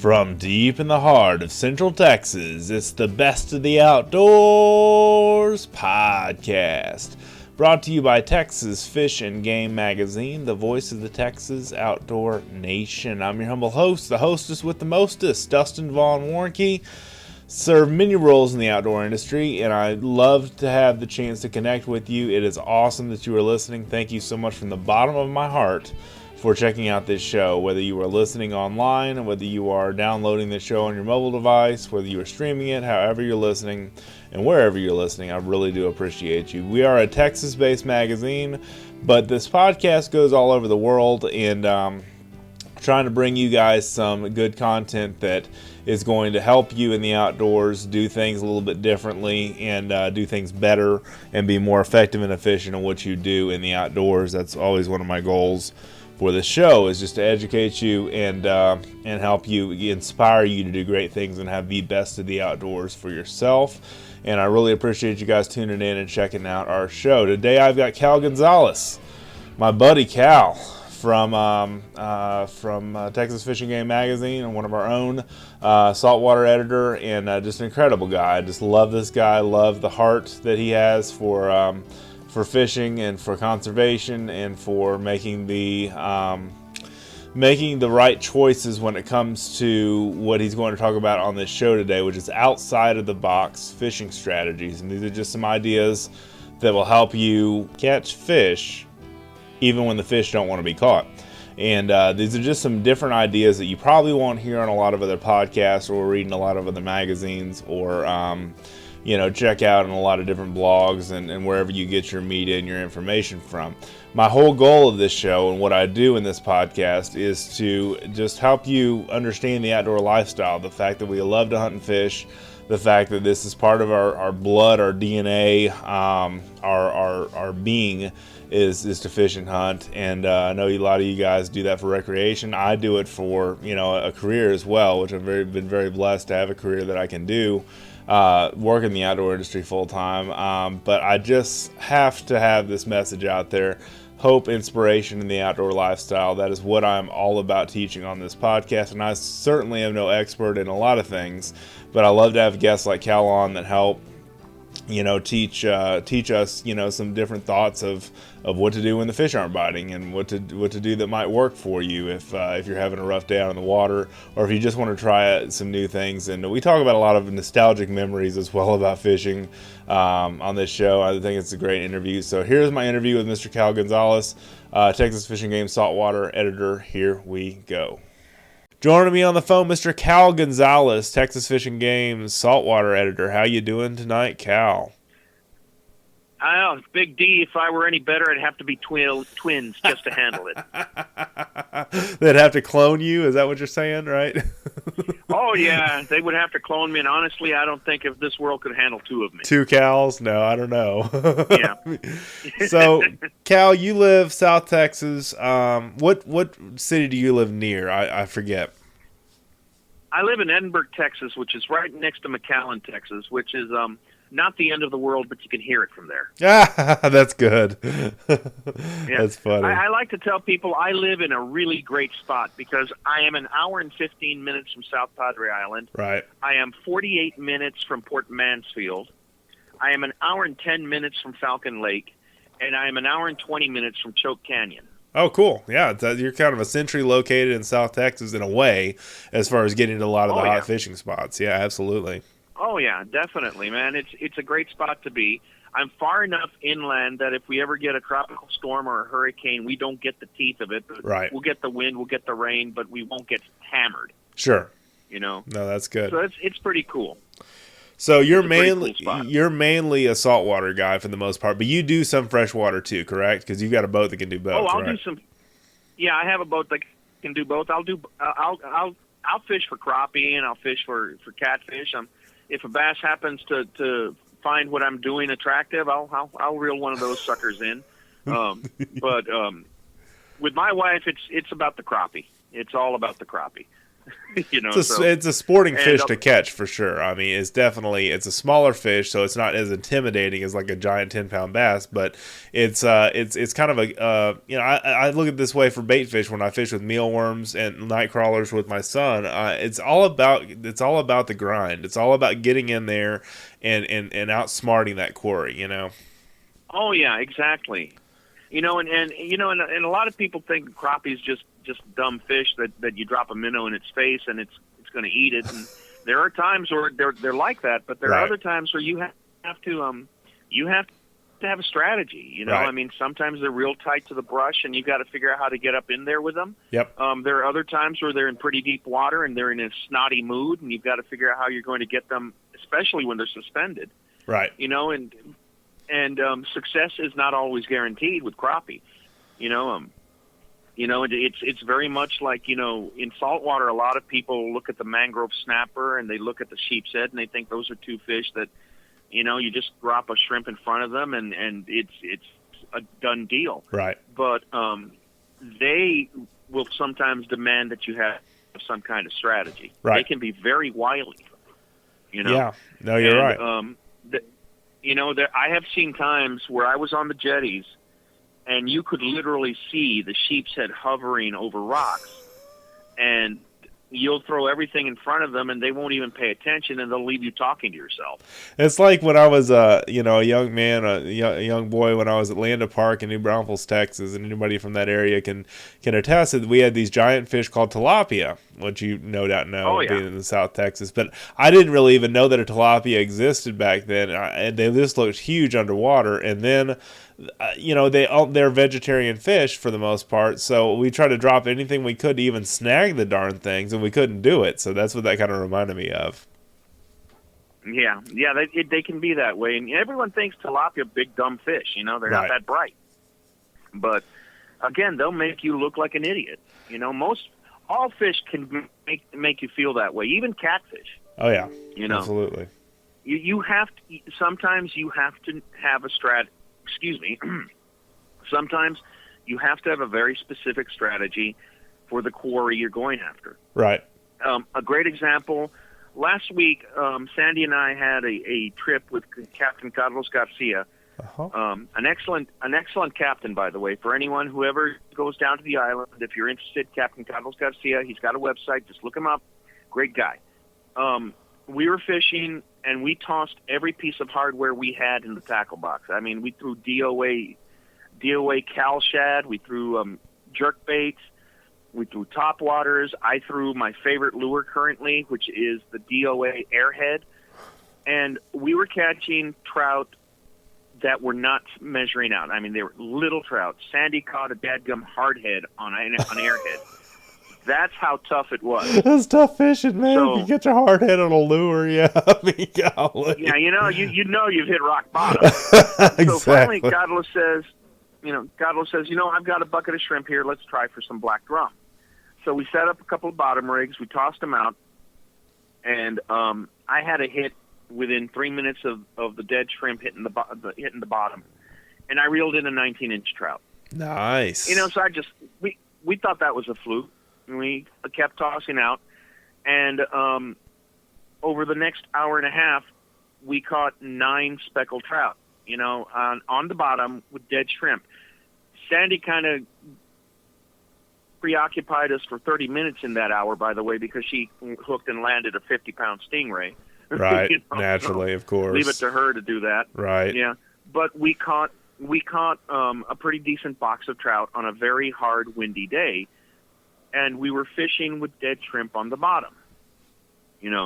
From deep in the heart of Central Texas, it's the Best of the Outdoors podcast. Brought to you by Texas Fish and Game Magazine, the voice of the Texas outdoor nation. I'm your humble host, the hostess with the mostest, Dustin Warncke. Serve many roles in the outdoor industry, and I love to have the chance to connect with you. It is awesome that you are listening. Thank you so much from the bottom of my heart for checking out this show, whether you are listening online, whether you are downloading the show on your mobile device, whether you are streaming it, however you're listening, and wherever you're listening. I really do appreciate you. We are a Texas-based magazine, but this podcast goes all over the world, and trying to bring you guys some good content that is going to help you in the outdoors do things a little bit differently and do things better and be more effective and efficient in what you do in the outdoors. That's always one of my goals for this show, is just to educate you and help you, inspire you to do great things and have the best of the outdoors for yourself. And I really appreciate you guys tuning in and checking out our show. Today I've got Cal Gonzales, my buddy Cal from Texas Fish and Game Magazine, and one of our own saltwater editor, and just an incredible guy. I just love this guy. Love the heart that he has for fishing and for conservation and for making the right choices when it comes to what he's going to talk about on this show today, which is outside of the box fishing strategies. And these are just some ideas that will help you catch fish even when the fish don't want to be caught. And these are just some different ideas that you probably won't hear on a lot of other podcasts or read in a lot of other magazines or check out in a lot of different blogs and wherever you get your media and your information from. My whole goal of this show and what I do in this podcast is to just help you understand the outdoor lifestyle, the fact that we love to hunt and fish, the fact that this is part of our blood, our DNA, our being is to fish and hunt. And I know a lot of you guys do that for recreation. I do it for a career as well, which I've been very blessed to have a career that I can do. Work in the outdoor industry full time, but I just have to have this message out there: hope, inspiration in the outdoor lifestyle. That is what I'm all about teaching on this podcast, and I certainly am no expert in a lot of things, but I love to have guests like Cal on that help teach us some different thoughts of what to do when the fish aren't biting, and what to do that might work for you if you're having a rough day out in the water, or if you just want to try some new things. And we talk about a lot of nostalgic memories as well about fishing on this show. I think it's a great interview. So here's my interview with Mr. Cal Gonzales, Texas Fish and Game Saltwater editor. Here we go. Joining me on the phone, Mr. Cal Gonzales, Texas Fish and Game Saltwater editor. How you doing tonight, Cal? Big D. If I were any better, I'd have to be twins just to handle it. They'd have to clone you? Is that what you're saying, right? Oh, yeah. They would have to clone me, and honestly, I don't think if this world could handle two of me. Two Cals? No, I don't know. Yeah. So, Cal, you live South Texas. What city do you live near? I forget. I live in Edinburgh, Texas, which is right next to McAllen, Texas, which is not the end of the world, but you can hear it from there. That's good. Yeah. That's funny. I like to tell people I live in a really great spot because I am an hour and 15 minutes from South Padre Island. Right. I am 48 minutes from Port Mansfield. I am an hour and 10 minutes from Falcon Lake. And I am an hour and 20 minutes from Choke Canyon. Oh, cool. Yeah, you're kind of essentially located in South Texas in a way as far as getting to a lot of the hot fishing spots. Yeah, absolutely. Oh, yeah, definitely, man. It's a great spot to be. I'm far enough inland that if we ever get a tropical storm or a hurricane, we don't get the teeth of it. Right. We'll get the wind, we'll get the rain, but we won't get hammered. Sure. No, that's good. So it's pretty cool. So you're mainly a saltwater guy for the most part, but you do some freshwater too, correct? Because you've got a boat that can do both. Oh, I'll do some. Yeah, I have a boat that can do both. I'll fish for crappie and I'll fish for catfish. If a bass happens to find what I'm doing attractive, I'll reel one of those suckers in. But with my wife, it's about the crappie. It's all about the crappie. It's a sporting fish to catch for sure. I mean, it's a smaller fish, so it's not as intimidating as like a giant 10-pound bass. But it's kind of I look at it this way for bait fish when I fish with mealworms and night crawlers with my son. It's all about the grind. It's all about getting in there and outsmarting that quarry. Oh yeah, exactly. And a lot of people think crappie's just dumb fish that you drop a minnow in its face and it's going to eat it. And there are times where they're like that, but there are other times where you have to have a strategy. Right. I mean, sometimes they're real tight to the brush, and you've got to figure out how to get up in there with them. Yep. There are other times where they're in pretty deep water and they're in a snotty mood, and you've got to figure out how you're going to get them, especially when they're suspended. Right. And success is not always guaranteed with crappie. It's very much like, in saltwater, a lot of people look at the mangrove snapper and they look at the sheep's head and they think those are two fish that, you just drop a shrimp in front of them and it's a done deal. Right. But they will sometimes demand that you have some kind of strategy. Right. They can be very wily. Yeah. No, you're right. I have seen times where I was on the jetties and you could literally see the sheep's head hovering over rocks, and you'll throw everything in front of them and they won't even pay attention, and they'll leave you talking to yourself. It's like when I was a young man, a young boy, when I was at Landa Park in New Braunfels, Texas, and anybody from that area can attest that we had these giant fish called tilapia, which you no doubt know, being in the South Texas. But I didn't really even know that a tilapia existed back then. And they just looked huge underwater, and then they're vegetarian fish for the most part, so we tried to drop anything we could to even snag the darn things, and we couldn't do it. So that's what that kind of reminded me of. Yeah, they can be that way, and everyone thinks tilapia big dumb fish. They're not that bright, but again, they'll make you look like an idiot. All fish can make you feel that way, even catfish. Oh yeah, absolutely. You have to, sometimes you have to have a strategy. Excuse me. Sometimes you have to have a very specific strategy for the quarry you're going after. Right. A great example, last week, Sandy and I had a trip with Captain Carlos Garcia. Uh-huh. An excellent captain, by the way, for anyone who ever goes down to the island. If you're interested, Captain Carlos Garcia, he's got a website. Just look him up. Great guy. We were fishing, and we tossed every piece of hardware we had in the tackle box. I mean, we threw DOA Cal shad. We threw jerk baits. We threw top waters. I threw my favorite lure currently, which is the DOA Airhead. And we were catching trout that were not measuring out. I mean, they were little trout. Sandy caught a dadgum hardhead on an airhead. That's how tough it was. That's tough fishing, man. So, you get your hard head on a lure, yeah. I mean, golly. Yeah, you've hit rock bottom. Exactly. So finally, Carlos says, I've got a bucket of shrimp here. Let's try for some black drum. So we set up a couple of bottom rigs. We tossed them out, and I had a hit within 3 minutes of the dead shrimp hitting the bottom, and I reeled in a 19-inch trout. Nice. So we thought that was a fluke. We kept tossing out, and over the next hour and a half, we caught 9 speckled trout, on the bottom with dead shrimp. Sandy kind of preoccupied us for 30 minutes in that hour, by the way, because she hooked and landed a 50-pound stingray. Right, naturally, of course. Leave it to her to do that. Right. Yeah, but we caught a pretty decent box of trout on a very hard, windy day. And we were fishing with dead shrimp on the bottom,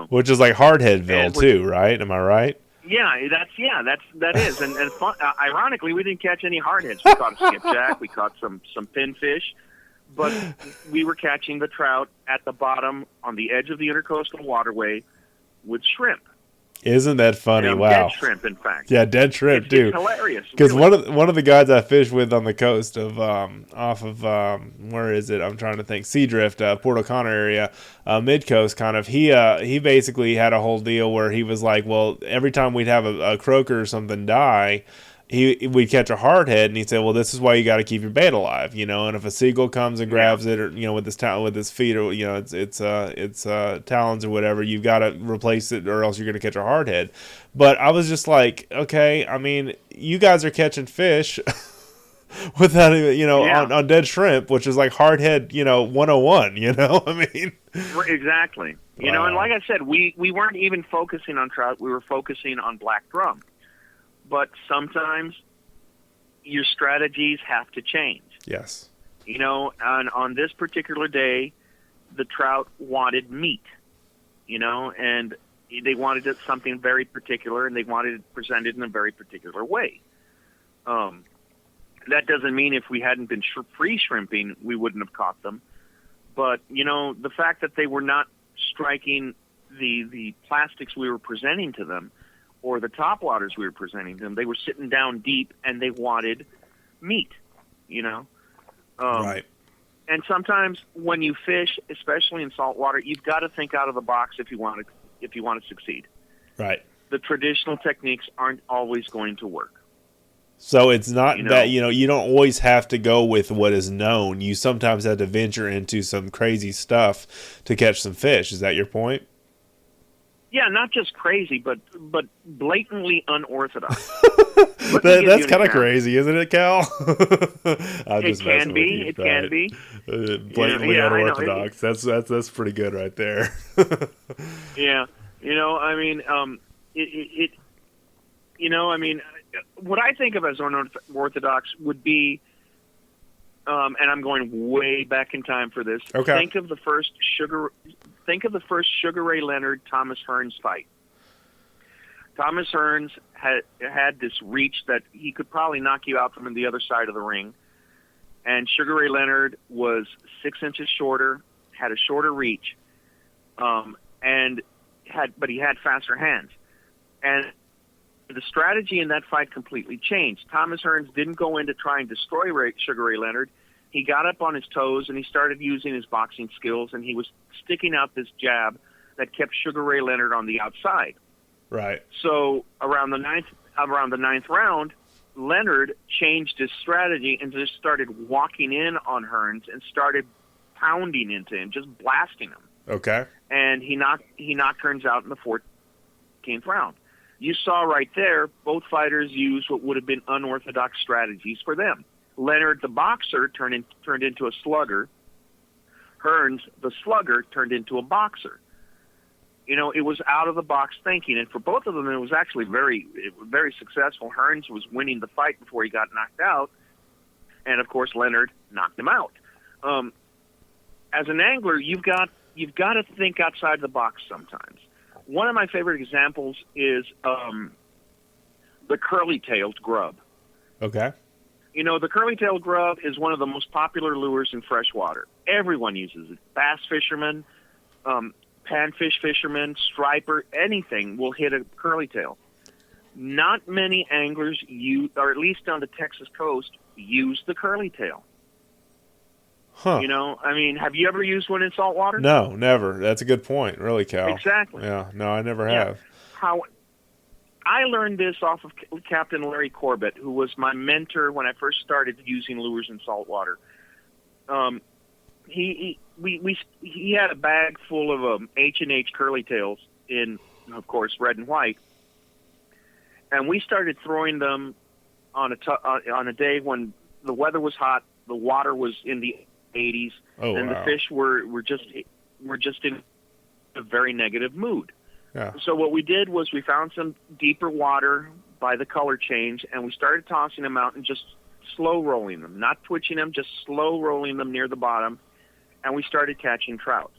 Which is like Hardheadville too, right? Am I right? Yeah, that is. And fun, ironically, we didn't catch any hardheads. We caught a skipjack, we caught some pinfish, but we were catching the trout at the bottom on the edge of the intercoastal waterway with shrimp. Isn't that funny? Wow. Dead shrimp, in fact. Yeah, dead shrimp, too. It's hilarious. Because really. one of the guys I fish with on the coast of off of where is it? I'm trying to think. Seadrift, Port O'Connor area, mid coast kind of. He basically had a whole deal where he was like, well, every time we'd have a croaker or something die, we'd catch a hardhead, and he'd say, well, this is why you got to keep your bait alive, and if a seagull comes and grabs it, or with his feet, or it's talons or whatever, you've got to replace it, or else you're going to catch a hardhead. But I was just like, okay, I mean, you guys are catching fish without even, on dead shrimp, which is like hardhead, 101, I mean. Exactly. Wow. And like I said, we weren't even focusing on trout. We were focusing on black drum. But sometimes your strategies have to change. Yes. On this particular day, the trout wanted meat, and they wanted something very particular, and they wanted it presented in a very particular way. That doesn't mean if we hadn't been free shrimping, we wouldn't have caught them. But, the fact that they were not striking the plastics we were presenting to them, or the topwaters we were presenting to them, they were sitting down deep and they wanted meat, Right. And sometimes when you fish, especially in saltwater, you've got to think out of the box if you want to succeed. Right. The traditional techniques aren't always going to work. So it's not that, you don't always have to go with what is known. You sometimes have to venture into some crazy stuff to catch some fish. Is that your point? Yeah, not just crazy, but blatantly unorthodox. That's kind of crazy, isn't it, Cal? It can be. Blatantly unorthodox. That's pretty good right there. Yeah, I mean, what I think of as unorthodox would be, and I'm going way back in time for this. Okay. Think of the first Sugar Ray Leonard Thomas Hearns fight. Thomas Hearns had this reach that he could probably knock you out from the other side of the ring, and Sugar Ray Leonard was 6 inches shorter, had a shorter reach, but he had faster hands, and the strategy in that fight completely changed. Thomas Hearns didn't go in to try and destroy Sugar Ray Leonard. He got up on his toes and he started using his boxing skills, and he was sticking out this jab that kept Sugar Ray Leonard on the outside. Right. So around the ninth round, Leonard changed his strategy and just started walking in on Hearns and started pounding into him, just blasting him. Okay. And he knocked Hearns out in the 14th round. You saw right there, both fighters used what would have been unorthodox strategies for them. Leonard, the boxer, turned into a slugger. Hearns, the slugger, turned into a boxer. It was out-of-the-box thinking, and for both of them, it was actually very, very successful. Hearns was winning the fight before he got knocked out, and, of course, Leonard knocked him out. As an angler, you've got to think outside the box sometimes. One of my favorite examples is the curly-tailed grub. Okay. The curly-tailed grub is one of the most popular lures in freshwater. Everyone uses it. Bass fishermen, panfish fishermen, striper, anything will hit a curly-tail. Not many anglers use, or at least on the Texas coast, use the curly-tail. Huh. Have you ever used one in saltwater? No, never. That's a good point, really, Cal. Exactly. Yeah, no, I never have. I learned this off of Captain Larry Corbett, who was my mentor when I first started using lures in saltwater. He had a bag full of H&H curly-tails in, of course, red and white, and we started throwing them on a day when the weather was hot, the water was in the 80s, and wow. the fish were just in a very negative mood. Yeah. So what we did was we found some deeper water by the color change, and we started tossing them out and just slow rolling them, not twitching them, just slow rolling them near the bottom, and we started catching trout.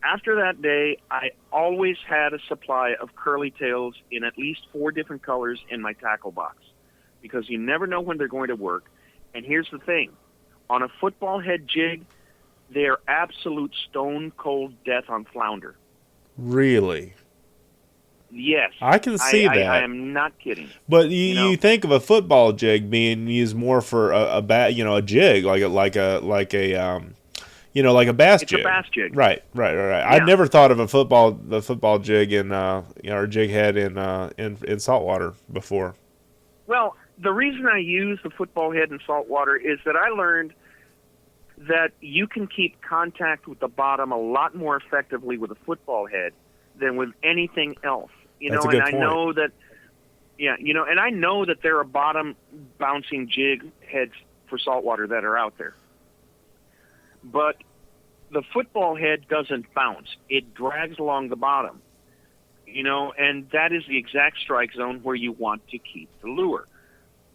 After that day, I always had a supply of curly tails in at least 4 different colors in my tackle box, because you never know when they're going to work. And here's the thing. On a football head jig, they are absolute stone-cold death on flounder. Really? Yes. I can see that. I am not kidding. But you think of a football jig being used more for a jig, like a bass It's jig. a bass jig. Right. Yeah. I'd never thought of the football jig or jig head in saltwater before. Well, the reason I use the football head in saltwater is that I learned that you can keep contact with the bottom a lot more effectively with a football head than with anything else. That's a good point. I know that, and I know that there are bottom bouncing jig heads for saltwater that are out there. But the football head doesn't bounce. It drags along the bottom, and that is the exact strike zone where you want to keep the lure.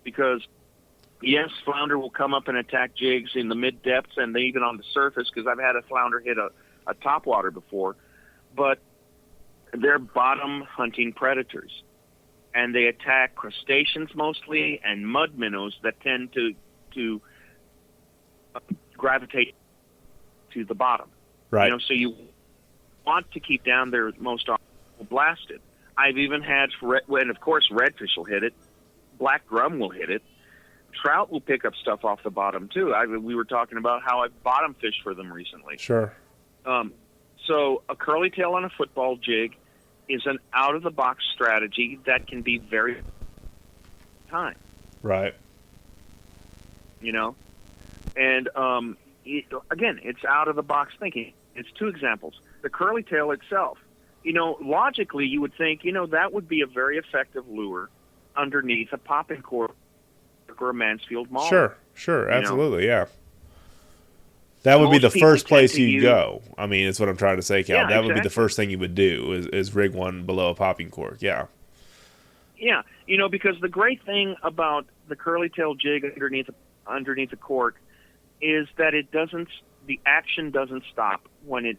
Because, yes, flounder will come up and attack jigs in the mid-depths and even on the surface, because I've had a flounder hit a topwater before, but they're bottom hunting predators. And they attack crustaceans mostly and mud minnows that tend to gravitate to the bottom. Right. So you want to keep down there most often blasted. I've even had, and of course redfish will hit it, black drum will hit it, trout will pick up stuff off the bottom too. We were talking about how I bottom fished for them recently. Sure. So a curly tail on a football jig is an out-of-the-box strategy that can be very time. Right. And again, it's out-of-the-box thinking. It's two examples. The curly tail itself, logically you would think, that would be a very effective lure underneath a popping cork or a Mansfield Mauler. Sure, absolutely, yeah. That would be the first place you go. I mean, it's what I'm trying to say, Cal. That would be the first thing you would do is rig one below a popping cork. Yeah. Yeah, because the great thing about the curly tail jig underneath a cork is that the action doesn't stop when it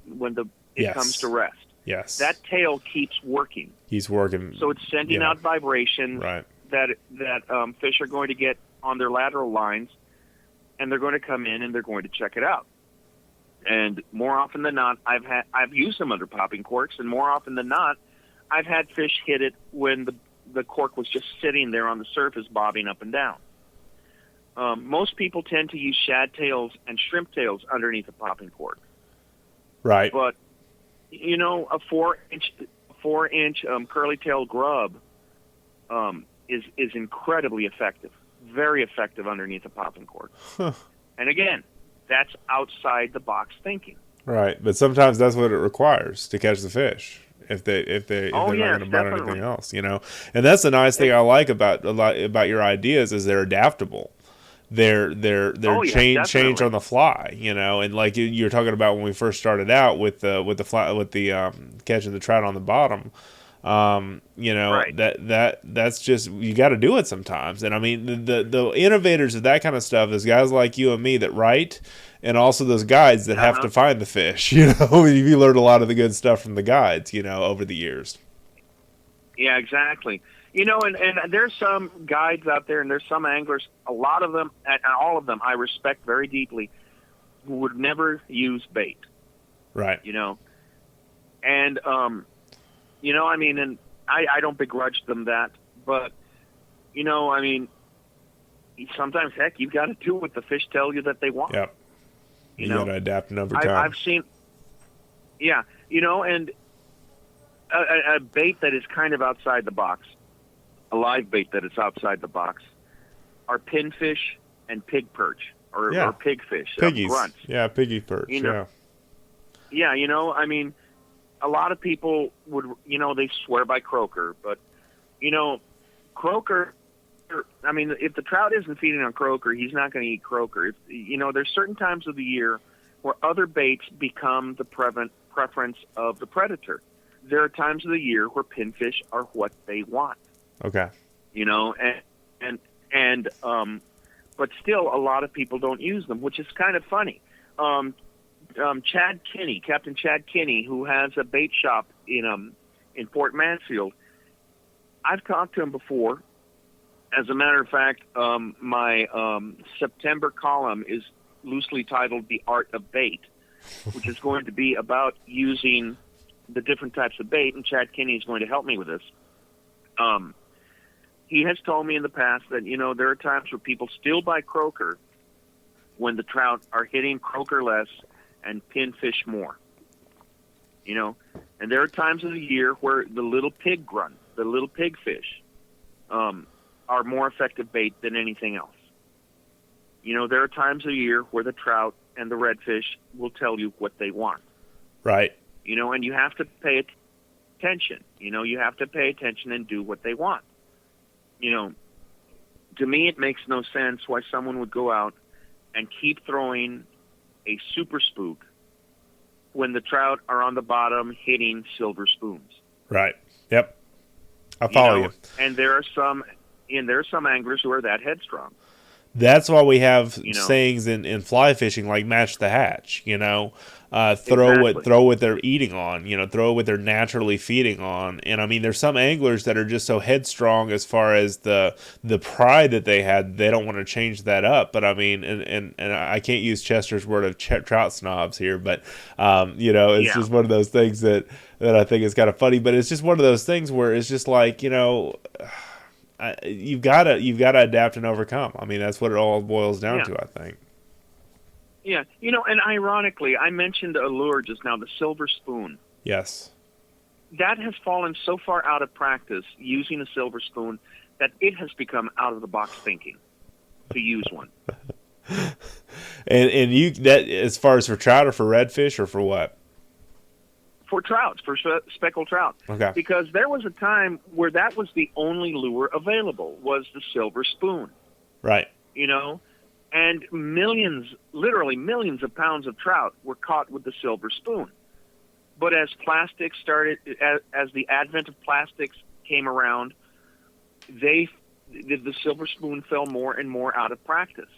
comes to rest. Yes. That tail keeps working. He's working. So it's sending out vibration that fish are going to get on their lateral lines, and they're going to come in and they're going to check it out. And more often than not, I've used them under popping corks, and more often than not, I've had fish hit it when the cork was just sitting there on the surface, bobbing up and down. Most people tend to use shad tails and shrimp tails underneath a popping cork. Right. But a 4-inch curly tail grub is incredibly effective, very effective underneath a popping cork. Huh. And again, that's outside the box thinking. Right, but sometimes that's what it requires to catch the fish. If they're not going to burn anything else, and that's the nice thing I like about your ideas is they're adaptable. They're change on the fly, and like you're talking about when we first started out with the catching the trout on the bottom. Right. That's just, you got to do it sometimes. And I mean, the innovators of that kind of stuff is guys like you and me that write, and also those guides that have to find the fish. You learned a lot of the good stuff from the guides, over the years. Yeah, exactly. And there's some guides out there, and there's some anglers, a lot of them, and all of them I respect very deeply, who would never use bait. Right. And, and I don't begrudge them that, but, sometimes, heck, you've got to do what the fish tell you that they want. Yep. You got to adapt over time. I've seen, and a bait that is kind of outside the box, a live bait that is outside the box, are pinfish and pig perch, or pigfish. Piggies. Grunts. Yeah, piggy perch, Yeah, a lot of people would, they swear by croaker, but, croaker, if the trout isn't feeding on croaker, he's not going to eat croaker. There's certain times of the year where other baits become the preference of the predator. There are times of the year where pinfish are what they want. Okay. But still, a lot of people don't use them, which is kind of funny. Chad Kinney, Captain Chad Kinney, who has a bait shop in Port Mansfield, I've talked to him before. As a matter of fact, my September column is loosely titled "The Art of Bait," which is going to be about using the different types of bait, and Chad Kinney is going to help me with this. He has told me in the past that, there are times where people still buy croaker when the trout are hitting croaker less and pinfish more. And there are times of the year where the little pig grunt, the little pigfish, are more effective bait than anything else. There are times of year where the trout and the redfish will tell you what they want. Right. And you have to pay attention. You have to pay attention and do what they want. To me, it makes no sense why someone would go out and keep throwing a super spook when the trout are on the bottom hitting silver spoons. Right. Yep. I follow you. And there are some anglers who are that headstrong. That's why we have sayings in fly fishing like match the hatch, throw what they're eating on, throw what they're naturally feeding on. And I mean, there's some anglers that are just so headstrong as far as the pride that they had, they don't want to change that up. But I mean, and I can't use Chester's word of trout snobs here, but it's just one of those things that I think is kind of funny. But it's just one of those things where it's just like, you've got to adapt and overcome. I mean, that's what it all boils down to, I think. Yeah, and ironically, I mentioned a lure just now, the silver spoon. Yes. That has fallen so far out of practice using a silver spoon that it has become out of the box thinking to use one. and you that as far as for trout or for redfish or for what? For trouts, for speckled trout. Okay. Because there was a time where that was the only lure available, was the silver spoon. Right. And literally millions of pounds of trout were caught with the silver spoon. But as plastics started, as the advent of plastics came around, the silver spoon fell more and more out of practice.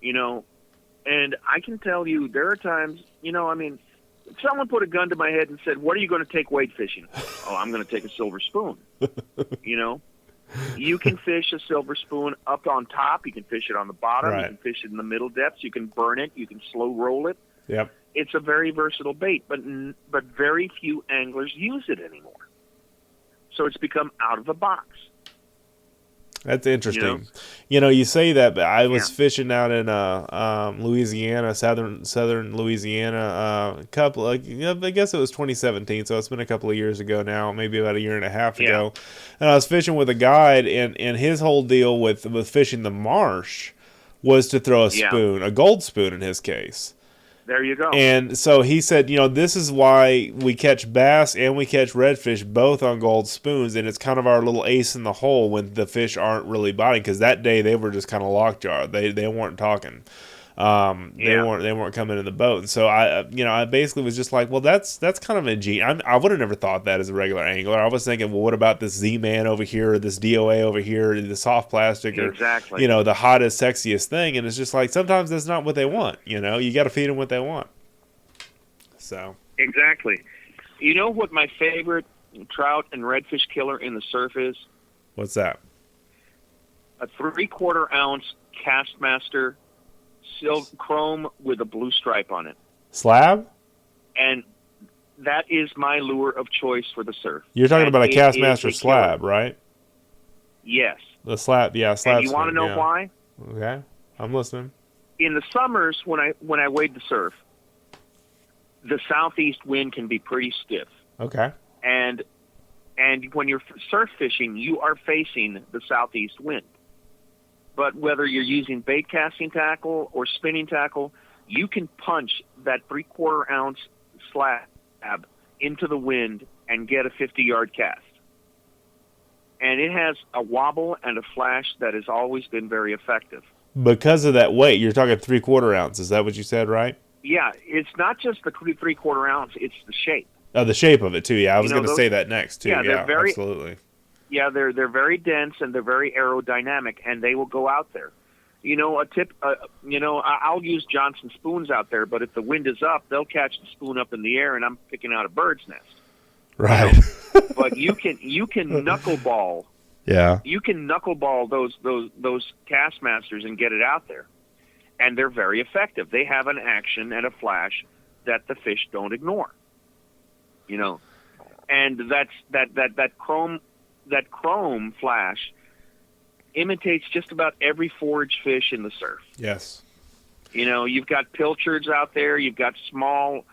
And I can tell you, there are times, if someone put a gun to my head and said, "What are you going to take wade fishing?" "Oh, I'm going to take a silver spoon." You can fish a silver spoon up on top. You can fish it on the bottom. Right. You can fish it in the middle depths. You can burn it. You can slow roll it. Yep. It's a very versatile bait, but very few anglers use it anymore. So it's become out of the box. That's interesting. You say that, but I was fishing out in Louisiana, southern Louisiana, I guess it was 2017, so it's been a couple of years ago now, maybe about a year and a half ago. And I was fishing with a guide, and his whole deal with fishing the marsh was to throw a spoon, a gold spoon in his case. There you go. And so he said, this is why we catch bass and we catch redfish both on gold spoons, and it's kind of our little ace in the hole when the fish aren't really biting, because that day they were just kind of lockjaw. They weren't talking. They weren't coming in the boat. And so I basically was just like, well, that's kind of ingenious. I would have never thought that as a regular angler. I was thinking, well, what about this Z-Man over here, or this DOA over here, the soft plastic, or the hottest, sexiest thing? And it's just like, sometimes that's not what they want. You got to feed them what they want. So exactly. You know what my favorite trout and redfish killer in the surf is? What's that? A 3/4 ounce Castmaster chrome with a blue stripe on it. Slab? And that is my lure of choice for the surf. You're talking about a Castmaster slab, right? Yes. The slab, slab. And you want to know why? Okay, I'm listening. In the summers when I wade the surf, the southeast wind can be pretty stiff. Okay. And when you're surf fishing, you are facing the southeast wind. But whether you're using bait casting tackle or spinning tackle, you can punch that 3/4 ounce slab into the wind and get a 50-yard cast. And it has a wobble and a flash that has always been very effective. Because of that weight, you're talking 3/4 ounce. Is that what you said, right? Yeah, it's not just the 3/4 ounce; it's the shape. Oh, the shape of it too. Yeah, I was going to say that next too. Yeah, absolutely. Yeah, they're very dense and they're very aerodynamic, and they will go out there. A tip. I'll use Johnson spoons out there, but if the wind is up, they'll catch the spoon up in the air, and I'm picking out a bird's nest. Right. But you can knuckleball. Yeah. You can knuckleball those Castmasters and get it out there, and they're very effective. They have an action and a flash that the fish don't ignore. And that's that chrome flash imitates just about every forage fish in the surf. Yes. You've got pilchards out there. You've got small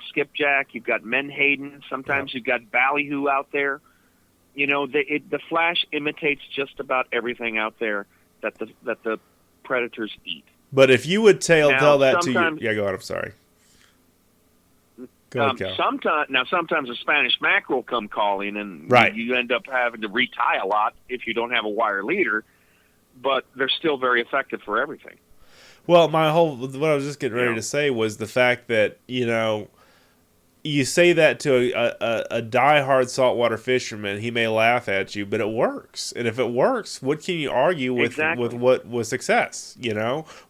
skipjack. You've got menhaden. Sometimes you've got ballyhoo out there. the flash imitates just about everything out there that the predators eat. But if you would tell that to sometimes- your... Yeah, go ahead. I'm sorry. Go ahead, Cal. Sometimes a Spanish mackerel come calling, and Right. you end up having to retie a lot if you don't have a wire leader, but they're still very effective for everything. Well, what I was just getting ready to say was the fact that, you say that to a diehard saltwater fisherman, he may laugh at you, but it works. And if it works, what can you argue with what was success?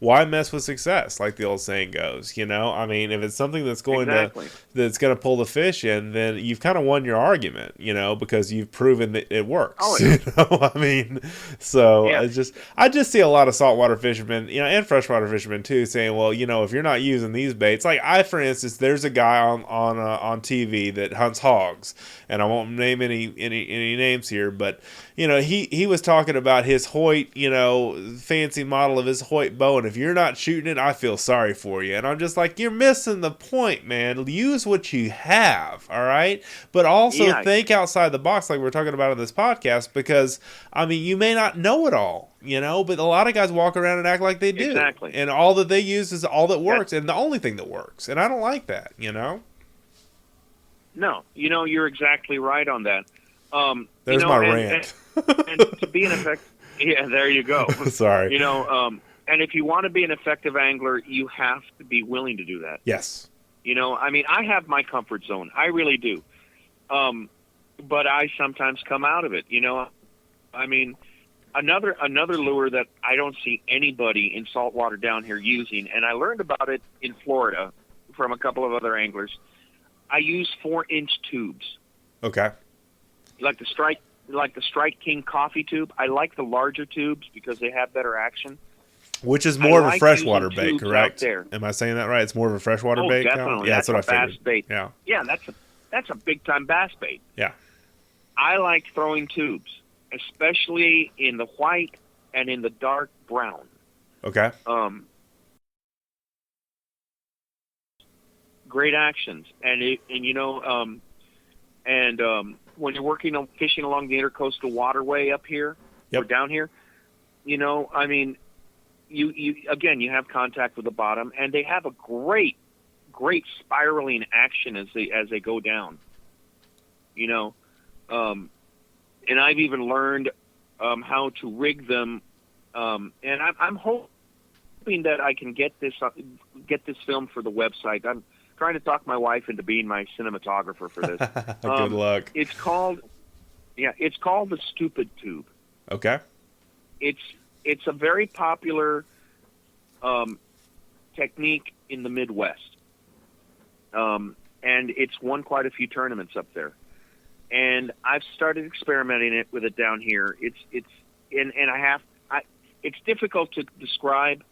Why mess with success, like the old saying goes? I mean, if it's something that's going to pull the fish in, then you've kind of won your argument, because you've proven that it works. Oh, yeah. I mean, so Yeah. I just see a lot of saltwater fishermen, and freshwater fishermen too, saying, well, if you're not using these baits, like for instance, there's a guy on TV that hunts hogs, and I won't name any names here, but he was talking about his Hoyt, fancy model of his Hoyt bow, and if you're not shooting it, I feel sorry for you. And I'm just like, you're missing the point, man. Use what you have, all right? But also think outside the box, like we're talking about in this podcast, because I mean, you may not know it all, but a lot of guys walk around and act like they do. Exactly. And all that they use is all that works, and the only thing that works. And I don't like that, No, you're exactly right on that. There's my rant. And to be an effective, there you go. Sorry. And if you want to be an effective angler, you have to be willing to do that. Yes. I mean, I have my comfort zone. I really do. But I sometimes come out of it. I mean, another lure that I don't see anybody in saltwater down here using, and I learned about it in Florida from a couple of other anglers. I use 4-inch tubes. Okay. Like the Strike King coffee tube. I like the larger tubes because they have better action. Which is more of a freshwater bait, correct? Am I saying that right? It's more of a freshwater bait? Definitely. Yeah, that's what I figured. Bass bait. Yeah. Yeah, that's a big time bass bait. Yeah. I like throwing tubes, especially in the white and in the dark brown. Okay. Great actions, and when you're working on fishing along the intercoastal waterway up here or down here, I mean, you have contact with the bottom, and they have a great spiraling action as they go down. And I've even learned how to rig them, and I'm hoping that I can get this film for the website. I'm trying to talk my wife into being my cinematographer for this. Good luck. It's called the Stupid Tube. Okay. It's a very popular technique in the Midwest, and it's won quite a few tournaments up there. And I've started experimenting with it down here. It's difficult to describe,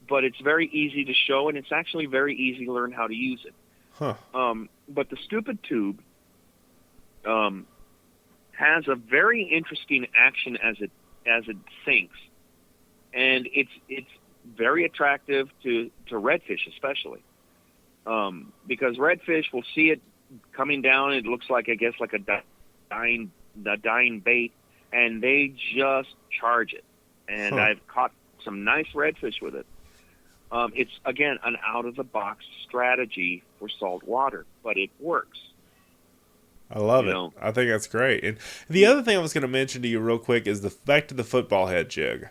but it's very easy to show, and it's actually very easy to learn how to use it. Huh. But the Stupid Tube has a very interesting action as it sinks, and it's very attractive to redfish especially, because redfish will see it coming down. It looks like, I guess, like a dying bait, and they just charge it. And I've caught some nice redfish with it. It's, again, an out-of-the-box strategy for salt water, but it works. I love it. I think that's great. And the other thing I was going to mention to you real quick is back to the football head jig.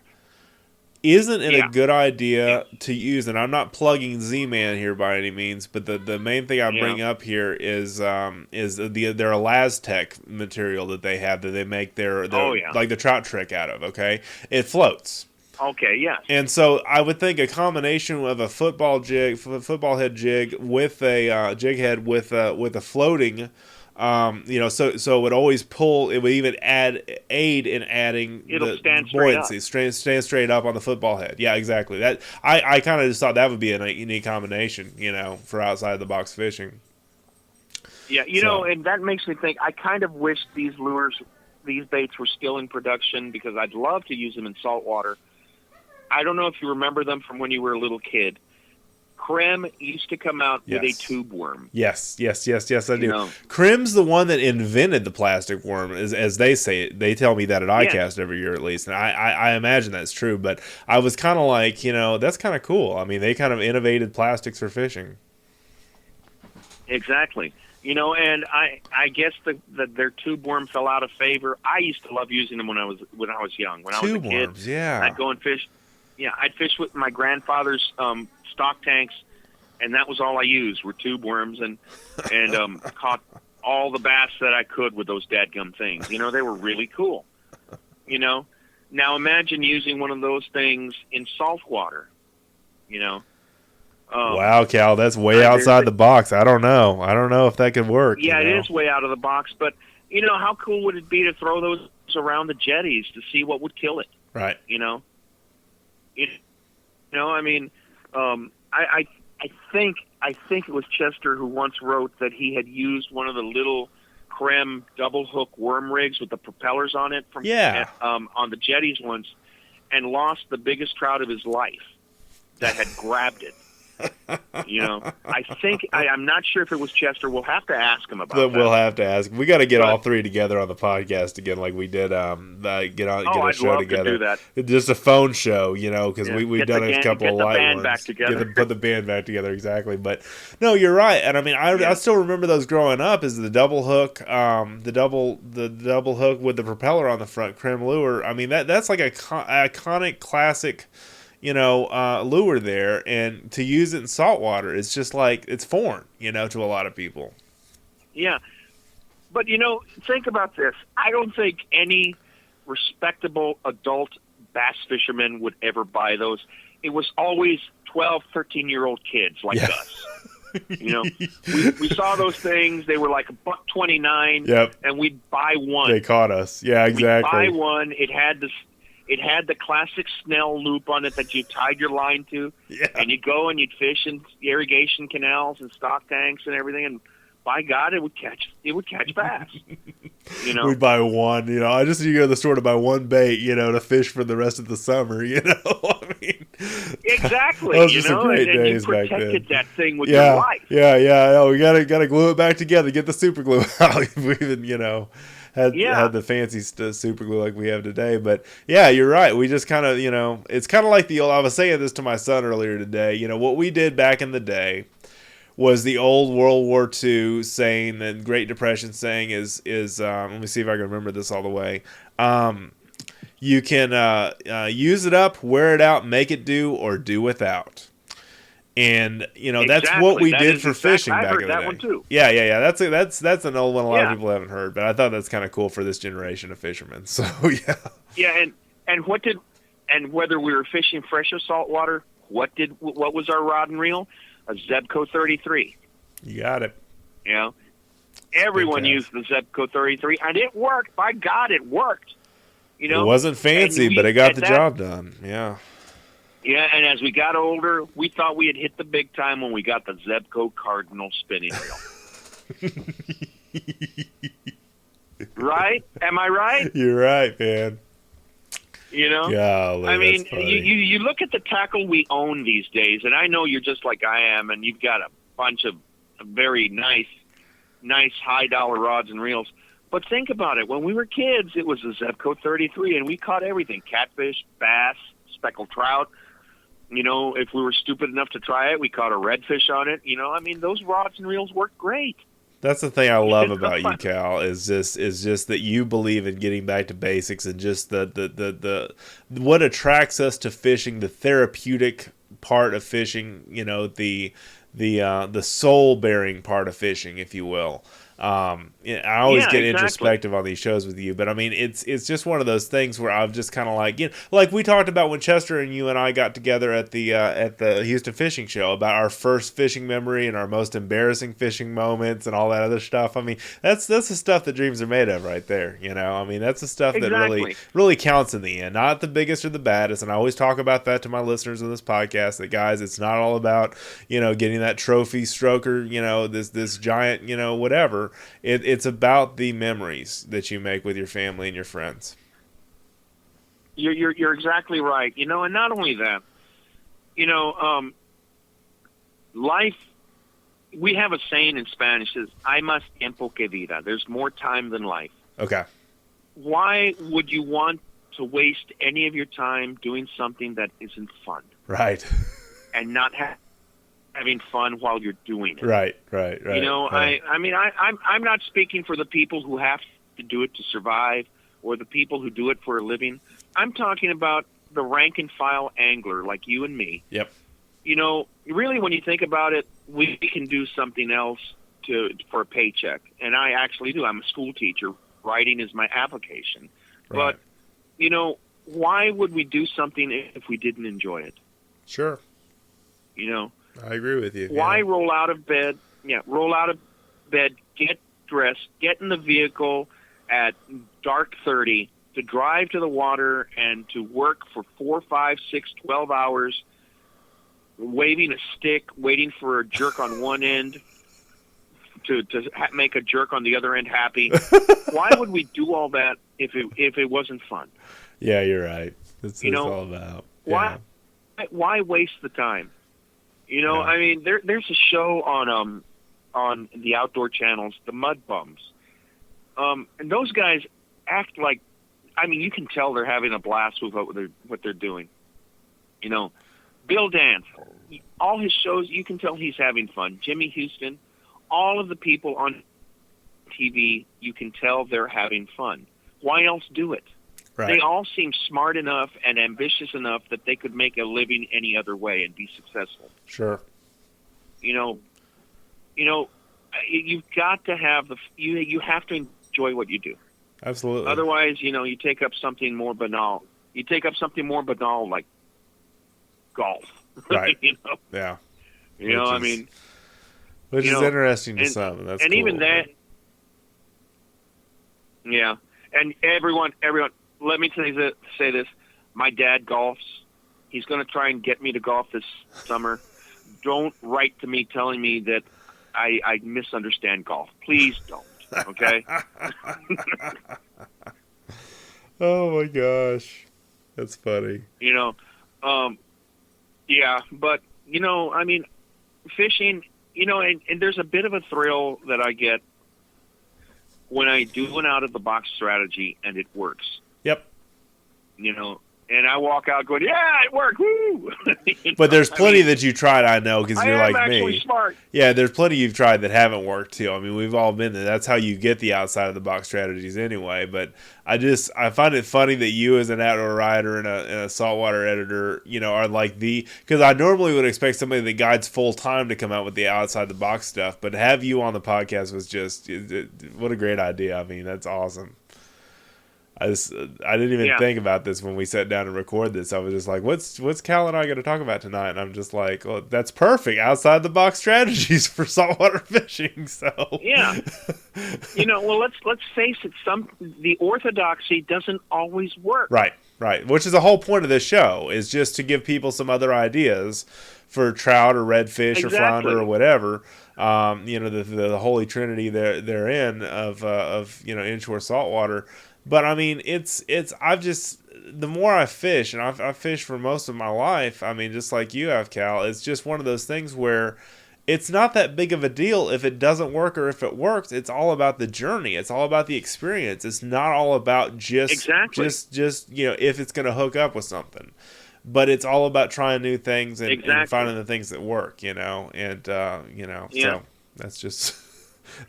Isn't it a good idea to use, and I'm not plugging Z-Man here by any means, but the main thing I bring up here is their Elastec material that they have, that they make their like the trout trick out of, okay? It floats. Okay, yes. And so I would think a combination of a football head jig with a jig head with a floating, so it would always pull. It would even aid in adding the buoyancy, stand straight up on the football head. Yeah, exactly. That I kind of just thought that would be a unique combination, for outside the box fishing. Yeah, and that makes me think. I kind of wish these baits were still in production, because I'd love to use them in saltwater. I don't know if you remember them from when you were a little kid. Creme used to come out with a Yes. tube worm. Yes, I do. You know. Crem's the one that invented the plastic worm, as they say it. They tell me that at Yeah. ICAST every year at least, and I imagine that's true. But I was kind of like, that's kind of cool. I mean, they kind of innovated plastics for fishing. Exactly. And I guess that their tube worm fell out of favor. I used to love using them when I was young. When I was a Tube kid, worms, yeah. I'd go and fish. Yeah, I'd fish with my grandfather's stock tanks, and that was all I used were tube worms, and caught all the bass that I could with those dadgum things. They were really cool. Now imagine using one of those things in saltwater. Wow, Cal, that's way outside the box. I don't know. I don't know if that could work. Yeah, it is way out of the box, but how cool would it be to throw those around the jetties to see what would kill it? Right. I think it was Chester who once wrote that he had used one of the little Creme double hook worm rigs with the propellers on it on the jetties once, and lost the biggest trout of his life that had grabbed it. I'm not sure if it was Chester. We'll have to ask him about that. We'll have to ask. We got to get all three together on the podcast again, like we did. Get a show together. To do that. Just a phone show, because we've done a couple of light ones. Back together. Put the band back together, exactly. But no, you're right. And I mean, I still remember those growing up. Is the double hook, the double hook with the propeller on the front, Creme lure. I mean, that's like a iconic classic. Lure there, and to use it in saltwater, it's just like it's foreign, to a lot of people. Yeah, but think about this. I don't think any respectable adult bass fisherman would ever buy those. It was always 12, 13-year-old kids like us. We saw those things. They were like $1.29. Yep. And we'd buy one. They caught us. Yeah, exactly. We'd buy one. It had the classic Snell loop on it that you tied your line to, and you'd go and you'd fish in irrigation canals and stock tanks and everything, and by God, it would catch bass. We'd buy one. I just need to go to the store to buy one bait, to fish for the rest of the summer. I mean, exactly. Those were some great days and you protected back then. That thing with your life. Yeah. Oh, we gotta glue it back together. Get the super glue out. We even had the fancy super glue like we have today. But yeah, you're right. We just kind of, it's kind of like the old, I was saying this to my son earlier today, what we did back in the day was the old World War II saying, the Great Depression saying is let me see if I can remember this all the way. You can use it up, wear it out, make it do, or do without. And that's what we did for fishing back in the day. That one too. Yeah. That's an old one. A lot of people haven't heard, but I thought that's kind of cool for this generation of fishermen. So yeah. Yeah, and whether we were fishing fresh or saltwater, what was our rod and reel? A Zebco 33. You got it. Everyone used the Zebco 33, and it worked. By God, it worked. It wasn't fancy, but it got the job done. Yeah. Yeah, and as we got older, we thought we had hit the big time when we got the Zebco Cardinal spinning reel. Right? Am I right? You're right, man. Golly, I mean, you look at the tackle we own these days, and I know you're just like I am, and you've got a bunch of very nice high-dollar rods and reels. But think about it. When we were kids, it was a Zebco 33, and we caught everything: catfish, bass, speckled trout. If we were stupid enough to try it, we caught a redfish on it. I mean, those rods and reels work great. That's the thing I love about you, Cal, is just that you believe in getting back to basics and just the what attracts us to fishing, the therapeutic part of fishing, the soul bearing part of fishing, if you will. I always get introspective on these shows with you, but I mean, it's just one of those things where I've just kind of like we talked about when Chester and you and I got together at the Houston Fishing Show about our first fishing memory and our most embarrassing fishing moments and all that other stuff. I mean, that's the stuff that dreams are made of right there. I mean, that's the stuff that really counts in the end, not the biggest or the baddest. And I always talk about that to my listeners in this podcast, that guys, it's not all about, getting that trophy stroker, this giant, whatever. It's about the memories that you make with your family and your friends. You're exactly right. And not only that, life, we have a saying in Spanish that says, hay más tiempo que vida. There's more time than life. Okay. Why would you want to waste any of your time doing something that isn't fun? Right. And not having fun while you're doing it. Right. You know, right. I'm not speaking for the people who have to do it to survive or the people who do it for a living. I'm talking about the rank and file angler like you and me. Yep. You know, really, when you think about it, we can do something else for a paycheck. And I actually do. I'm a school teacher. Writing is my avocation. Right. But, you know, why would we do something if we didn't enjoy it? Sure. You know? I agree with you. Why roll out of bed? Yeah, roll out of bed, get dressed, get in the vehicle at dark 30 to drive to the water and to work for 4, 5, 6, 12 hours, waving a stick, waiting for a jerk on one end to make a jerk on the other end happy. Why would we do all that if it wasn't fun? Yeah, you're right. That's what you know, it's all about. Yeah. Why waste the time? You know, I mean, there's a show on the outdoor channels, the Mud Bums, and those guys act like, I mean, you can tell they're having a blast with what they're doing. You know, Bill Dance, all his shows, you can tell he's having fun. Jimmy Houston, all of the people on TV, you can tell they're having fun. Why else do it? Right. They all seem smart enough and ambitious enough that they could make a living any other way and be successful. Sure. You know, you've got to have you have to enjoy what you do. Absolutely. Otherwise, you know, you take up something more banal. You take up something more banal like golf. Right. You know? Yeah. Which is interesting to some. That's and cool. Even that. Yeah, and everyone. Let me say this. My dad golfs. He's going to try and get me to golf this summer. Don't write to me telling me that I misunderstand golf. Please don't. Okay. Oh my gosh, that's funny. You know, yeah, but you know, I mean, fishing. You know, and there's a bit of a thrill that I get when I do an out-of-the-box strategy and it works. Yep. You know, and I walk out going, yeah, it worked, woo! But there's plenty that you tried, I know, because you're like me. I'm actually smart. Yeah, there's plenty you've tried that haven't worked, too. I mean, we've all been there. That's how you get the outside-of-the-box strategies anyway. But I find it funny that you as an outdoor writer and a saltwater editor, you know, are like because I normally would expect somebody that guides full-time to come out with the outside-the-box stuff. But to have you on the podcast was just, what a great idea. I mean, that's awesome. I didn't even think about this when we sat down to record this. I was just like, what's Cal and I going to talk about tonight? And I'm just like, well, that's perfect. Outside the box strategies for saltwater fishing. So yeah, you know, well, let's face it. The orthodoxy doesn't always work. Right. Which is the whole point of this show, is just to give people some other ideas for trout or redfish or flounder or whatever. You know, the holy trinity therein of you know, inshore saltwater. But I mean, the more I fish, and I've fished for most of my life, I mean, just like you have, Cal, it's just one of those things where it's not that big of a deal if it doesn't work or if it works. It's all about the journey. It's all about the experience. It's not all about just you know, if it's going to hook up with something. But it's all about trying new things and finding the things that work, you know, and you know, so that's just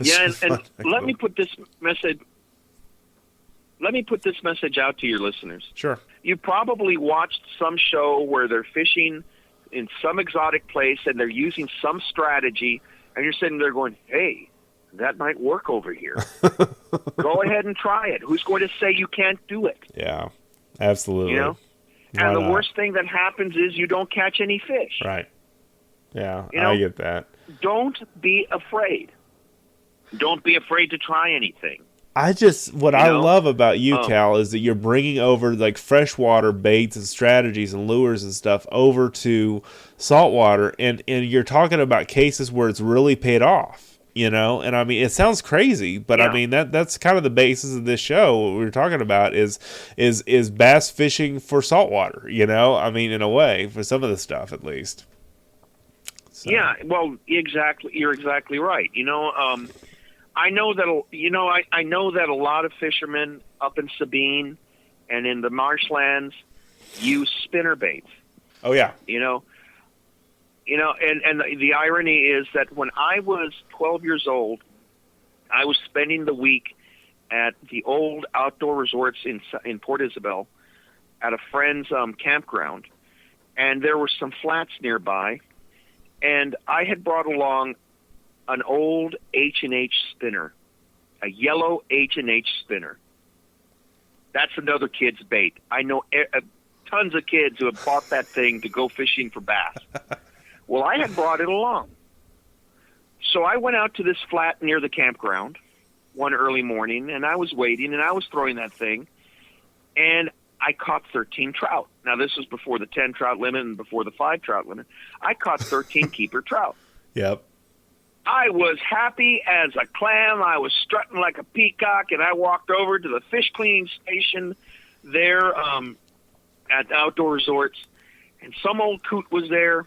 and let me put this message out to your listeners. Sure. You probably watched some show where they're fishing in some exotic place and they're using some strategy, and you're sitting there going, hey, that might work over here. Go ahead and try it. Who's going to say you can't do it? Yeah, absolutely. You know? And the worst thing that happens is you don't catch any fish. Right. Yeah, you know, I get that. Don't be afraid. Don't be afraid to try anything. I love about you, Cal, is that you're bringing over like freshwater baits and strategies and lures and stuff over to saltwater, and you're talking about cases where it's really paid off, you know. And I mean, it sounds crazy, but I mean that's kind of the basis of this show. What we're talking about is bass fishing for saltwater, you know. I mean, in a way, for some of the stuff at least. So. Yeah, well, exactly. You're exactly right. I know that. I know that a lot of fishermen up in Sabine and in the marshlands use spinner baits. Oh yeah. And the irony is that when I was 12 years old, I was spending the week at the old outdoor resorts in Port Isabel at a friend's campground, and there were some flats nearby, and I had brought along an old H&H spinner, a yellow H&H spinner. That's another kid's bait. I know tons of kids who have bought that thing to go fishing for bass. Well, I had brought it along. So I went out to this flat near the campground one early morning, and I was waiting, and I was throwing that thing, and I caught 13 trout. Now, this was before the 10 trout limit and before the 5 trout limit. I caught 13 keeper trout. Yep. I was happy as a clam. I was strutting like a peacock, and I walked over to the fish cleaning station there at the outdoor resorts, and some old coot was there,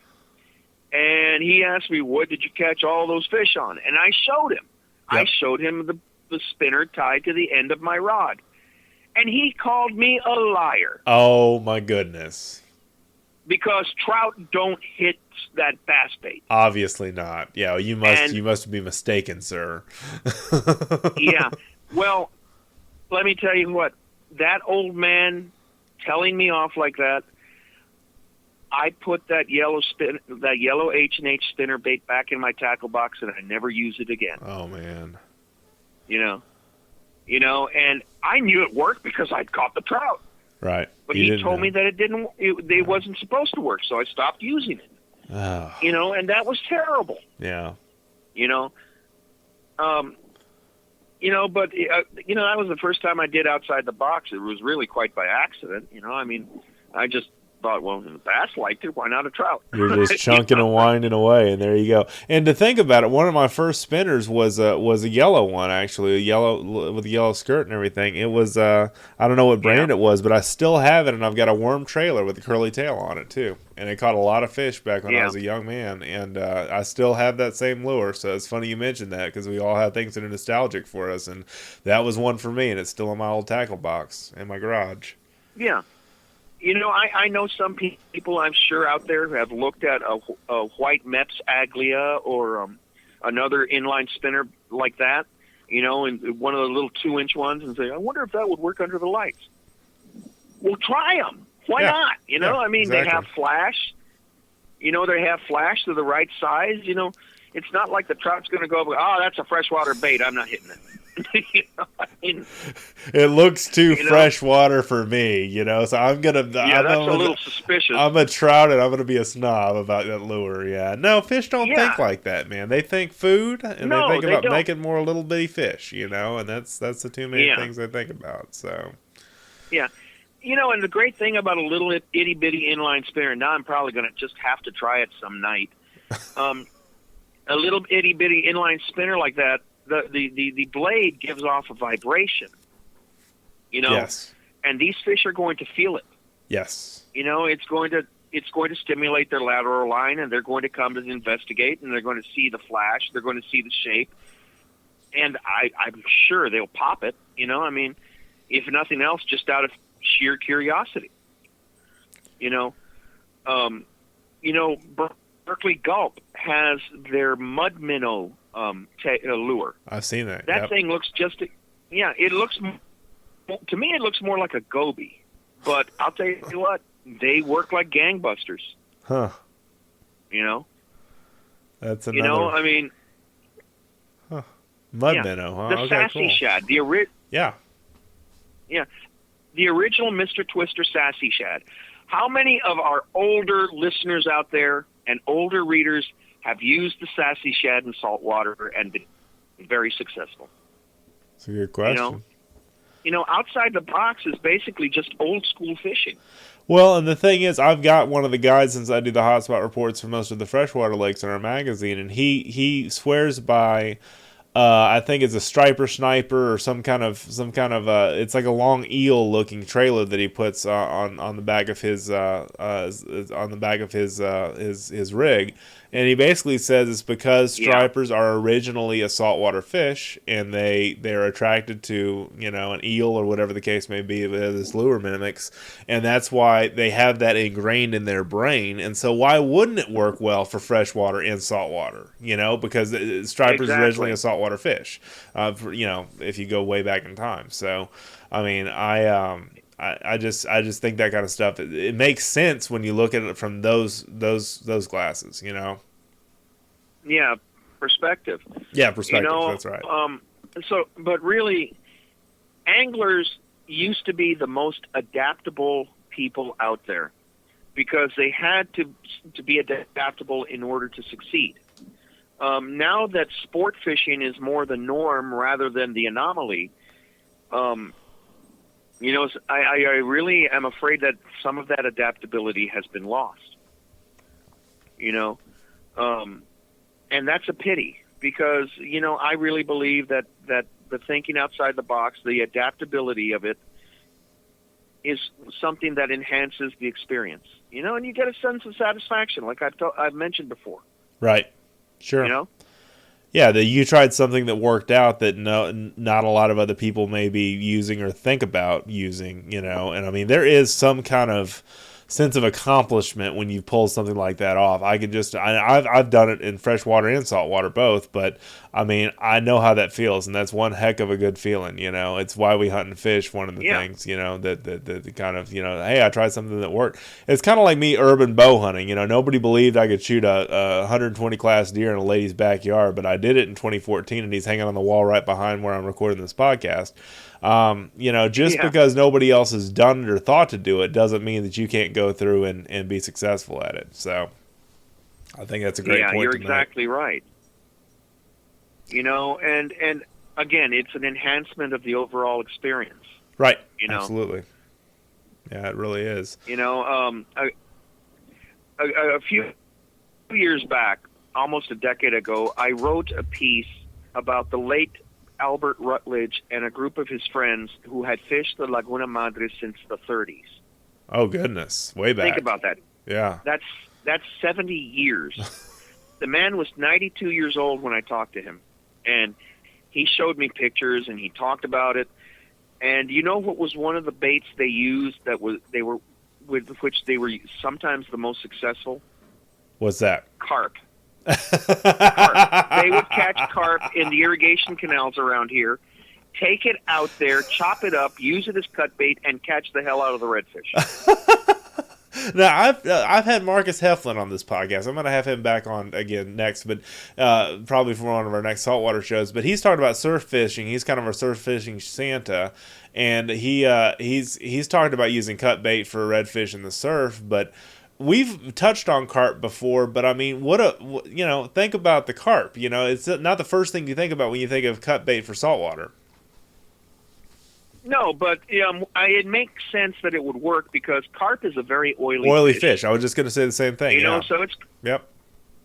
and he asked me, what did you catch all those fish on? And I showed him. Yep. I showed him the spinner tied to the end of my rod. And he called me a liar. Oh, my goodness. Because trout don't hit that bass bait. Obviously not. Yeah, you must be mistaken, sir. Yeah. Well, let me tell you what. That old man telling me off like that, I put that yellow H&H spinner bait back in my tackle box, and I never use it again. Oh, man. And I knew it worked because I'd caught the trout. Right. But he told me that it wasn't supposed to work, so I stopped using it. Oh. And that was terrible. Yeah. But that was the first time I did outside the box. It was really quite by accident. I just thought, well, the bass liked it. Why not a trout? You're just chunking and winding away, and there you go. And to think about it, one of my first spinners was a yellow one, actually, a yellow with a yellow skirt and everything. It was I don't know what brand it was, but I still have it, and I've got a worm trailer with a curly tail on it too. And it caught a lot of fish back when I was a young man, and I still have that same lure. So it's funny you mentioned that, because we all have things that are nostalgic for us, and that was one for me, and it's still in my old tackle box in my garage. Yeah. I know some people, I'm sure, out there who have looked at a white Mepps Aglia or another inline spinner like that, and one of the little 2-inch ones, and say, I wonder if that would work under the lights. Well, try them. Why not? Exactly. They have flash. They have flash to the right size. It's not like the trout's going to go, oh, that's a freshwater bait. I'm not hitting it. It looks too freshwater for me, so I'm gonna. Yeah, that's a little suspicious. I'm a trout, and I'm gonna be a snob about that lure. Yeah, no, fish don't think like that, man. They think food, and they think about making more little bitty fish, and that's the two main things they think about. So, yeah, and the great thing about a little itty bitty inline spinner, now I'm probably gonna just have to try it some night. A little itty bitty inline spinner like that. The blade gives off a vibration, Yes. And these fish are going to feel it. Yes. It's going to stimulate their lateral line, and they're going to come to investigate, and they're going to see the flash, they're going to see the shape, and I'm sure they'll pop it. If nothing else, just out of sheer curiosity. Berkeley Gulp has their mud minnow lure. I've seen that. That thing looks it looks, to me, it looks more like a goby. But I'll tell you what, they work like gangbusters. Huh. That's another. Mud minnow, huh? The sassy shad. Yeah. The original Mr. Twister sassy shad. How many of our older listeners out there and older readers have used the sassy shad in saltwater and been very successful? That's a good question. Outside the box is basically just old school fishing. Well, and the thing is, I've got one of the guys, since I do the hotspot reports for most of the freshwater lakes in our magazine, and he swears by I think it's a striper sniper or some kind of it's like a long eel looking trailer that he puts on the back of his on the back of his rig, and he basically says it's because stripers are originally a saltwater fish, and they're attracted to an eel or whatever the case may be, this lure mimics, and that's why they have that ingrained in their brain. And so why wouldn't it work well for freshwater and saltwater? Because stripers originally a saltwater fish, if you go way back in time. So, I mean, I just think that kind of stuff, it makes sense when you look at it from those glasses, Yeah, perspective. Yeah, perspective. That's right. But really, anglers used to be the most adaptable people out there because they had to be adaptable in order to succeed. Now that sport fishing is more the norm rather than the anomaly, I really am afraid that some of that adaptability has been lost. And that's a pity because, I really believe that the thinking outside the box, the adaptability of it, is something that enhances the experience. And you get a sense of satisfaction, like I've mentioned before. Right. Sure. Yeah, that you tried something that worked out that not a lot of other people may be using or think about using, and I mean, there is some kind of sense of accomplishment when you pull something like that off. I've done it in freshwater and saltwater both, but I mean, I know how that feels, and that's one heck of a good feeling. It's why we hunt and fish. One of the things, that kind of, hey, I tried something that worked. It's kind of like me urban bow hunting. Nobody believed I could shoot a 120 class deer in a lady's backyard, but I did it in 2014, and he's hanging on the wall right behind where I'm recording this podcast. Because nobody else has done it or thought to do it doesn't mean that you can't go through and be successful at it. So I think that's a great point. Yeah, you're exactly right. And again, it's an enhancement of the overall experience. Right. Absolutely. Yeah, it really is. A few years back, almost a decade ago, I wrote a piece about the late Albert Rutledge and a group of his friends who had fished the Laguna Madre since the 30s. Oh, goodness. Way back. Think about that. Yeah. That's 70 years. The man was 92 years old when I talked to him. And he showed me pictures and he talked about it. And what was one of the baits they used with which they were sometimes the most successful? What's that? Carp. Carp. They would catch carp in the irrigation canals around here, take it out there, chop it up, use it as cut bait, and catch the hell out of the redfish. Now, I've had Marcus Heflin on this podcast. I'm going to have him back on again next, but probably for one of our next saltwater shows. But he's talking about surf fishing. He's kind of a surf fishing Santa, and he's talked about using cut bait for redfish in the surf. But we've touched on carp before. But I mean, think about the carp. It's not the first thing you think about when you think of cut bait for saltwater. No, but it makes sense that it would work because carp is a very oily fish. I was just going to say the same thing. So it's yep.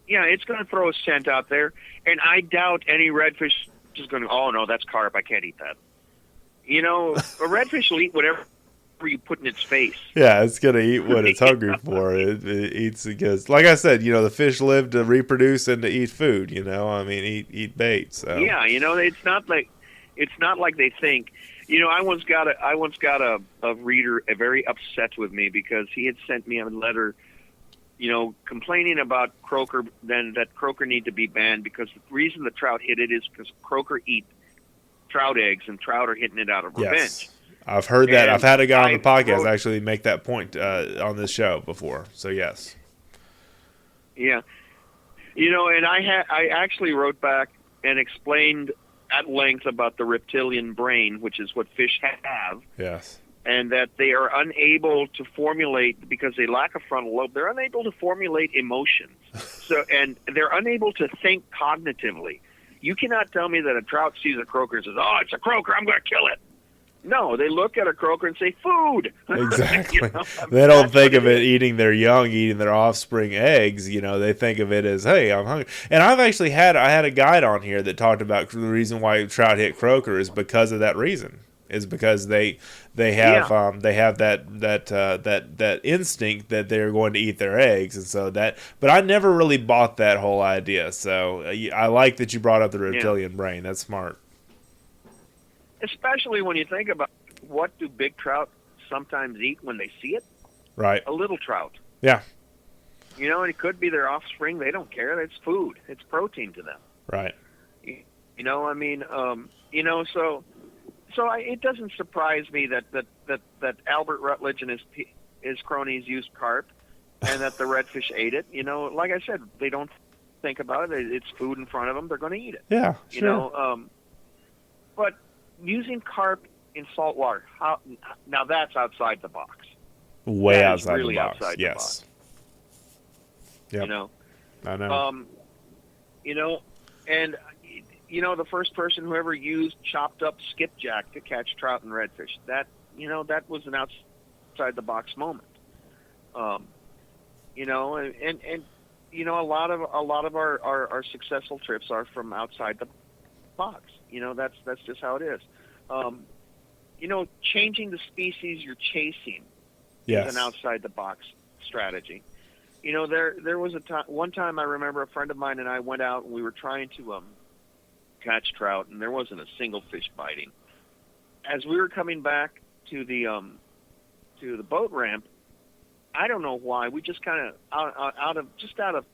Yeah, it's going to throw a scent out there, and I doubt any redfish is going to. Oh no, that's carp. I can't eat that. A redfish will eat whatever you put in its face. Yeah, it's going to eat what it's hungry for. It eats because, like I said, the fish live to reproduce and to eat food. I mean, eat bait. So yeah, it's not like they think. I once got a reader very upset with me because he had sent me a letter, complaining about croaker, then that croaker need to be banned because the reason the trout hit it is because croaker eat trout eggs and trout are hitting it out of revenge. Yes. I've heard that. I've had a guy on the podcast actually make that point on this show before. So yes. Yeah. And I actually wrote back and explained at length about the reptilian brain, which is what fish have. Yes. And that they are unable to formulate, because they lack a frontal lobe, they're unable to formulate emotions. And they're unable to think cognitively. You cannot tell me that a trout sees a croaker and says, "Oh, it's a croaker, I'm going to kill it." No, they look at a croaker and say food. Exactly. You know, They don't that's think what of it is. eating their young, eating their offspring eggs. You know, they think of it as, hey, I'm hungry. And I've actually had a guide on here that talked about the reason why trout hit croaker is because of that reason. Is because they have Yeah, that instinct that they're going to eat their eggs, and so that. But I never really bought that whole idea. So I like that you brought up the yeah. reptilian brain. That's smart. Especially when you think about what do big trout sometimes eat when they see it? Right. A little trout. Yeah. You know, and it could be their offspring. They don't care. It's food. It's protein to them. Right. You know, I mean, you know, it doesn't surprise me that Albert Rutledge and his cronies used carp, and that the redfish ate it. You know, like I said, they don't think about it. It's food in front of them. They're going to eat it. Yeah. You Sure. know, but using carp in salt water, now that's outside the box. Way That is outside really the box. outside the Yes. box. Yep. You know, I know. you know, and you know, the first person who ever used chopped up skipjack to catch trout and redfish, that, you know, that was an outside the box moment. You know, and you know, a lot of our successful trips are from outside the box. You know, that's just how it is. You know, changing the species you're chasing Yes. is an outside the box strategy. You know, there was one time I remember a friend of mine and I went out and we were trying to catch trout, and there wasn't a single fish biting. As we were coming back to the boat ramp, I don't know why, we just kind of out of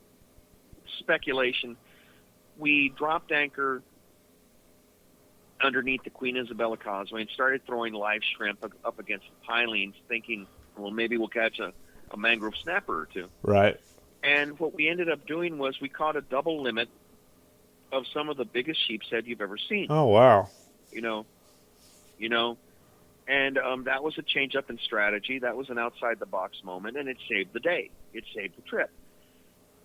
speculation, we dropped anchor underneath the Queen Isabella Causeway and started throwing live shrimp up against the pilings, thinking, well, maybe we'll catch a mangrove snapper or two. Right. And what we ended up doing was we caught a double limit of some of the biggest sheepshead you've ever seen. Oh wow. You know, and that was a change up in strategy. That was an outside the box moment, and it saved the day. It saved the trip.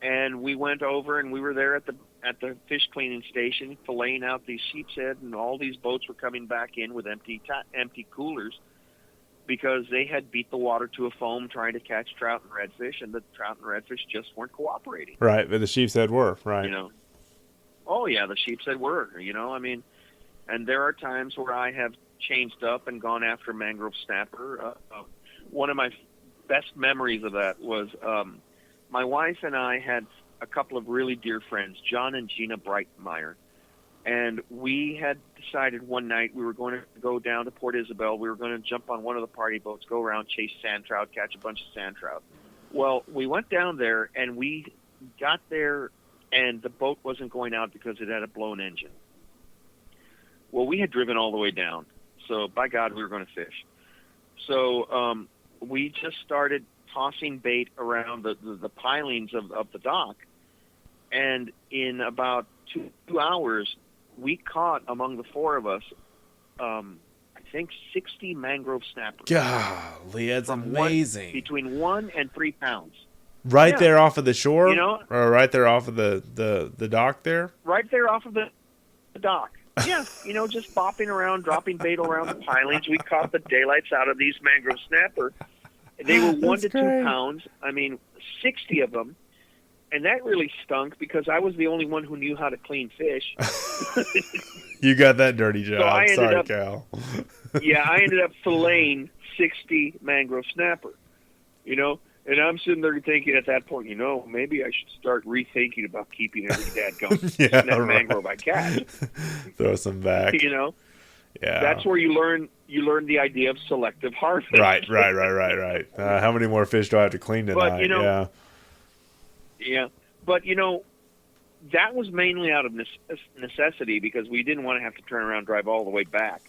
And we went over and we were there at the fish cleaning station, filleting out these sheepshead, and all these boats were coming back in with empty coolers because they had beat the water to a foam trying to catch trout and redfish, and the trout and redfish just weren't cooperating. Right, but the sheepshead were right. You know. Oh yeah, the sheepshead were. You know, I mean, and there are times where I have changed up and gone after mangrove snapper. One of my best memories of that was my wife and I had a couple of really dear friends, John and Gina Breitmeyer, and we had decided one night we were going to go down to Port Isabel. We were going to jump on one of the party boats, go around, chase sand trout, catch a bunch of sand trout. Well, we went down there and we got there, and the boat wasn't going out because it had a blown engine. Well, we had driven all the way down, so by God, we were going to fish. So we just started tossing bait around the pilings of the dock, and in about 2 hours, we caught, among the four of us, I think 60 mangrove snappers. Golly, that's amazing. Between 1 and 3 pounds. Right there off of the shore? You know? Or right there off of the dock there? Right there off of the dock. Yeah, you know, just bopping around, dropping bait around the pilings. We caught the daylights out of these mangrove snapper. They were 1 to 2 pounds. I mean, 60 of them. And that really stunk because I was the only one who knew how to clean fish. You got that dirty job. So Sorry, Cal. Yeah, I ended up filleting 60 mangrove snapper, you know? And I'm sitting there thinking at that point, you know, maybe I should start rethinking about keeping every dadgum mangrove I catch. Throw some back. You know? Yeah. That's where you learn the idea of selective harvest. Right. How many more fish do I have to clean tonight? But, you know, yeah. Yeah. But, you know, that was mainly out of necessity because we didn't want to have to turn around and drive all the way back.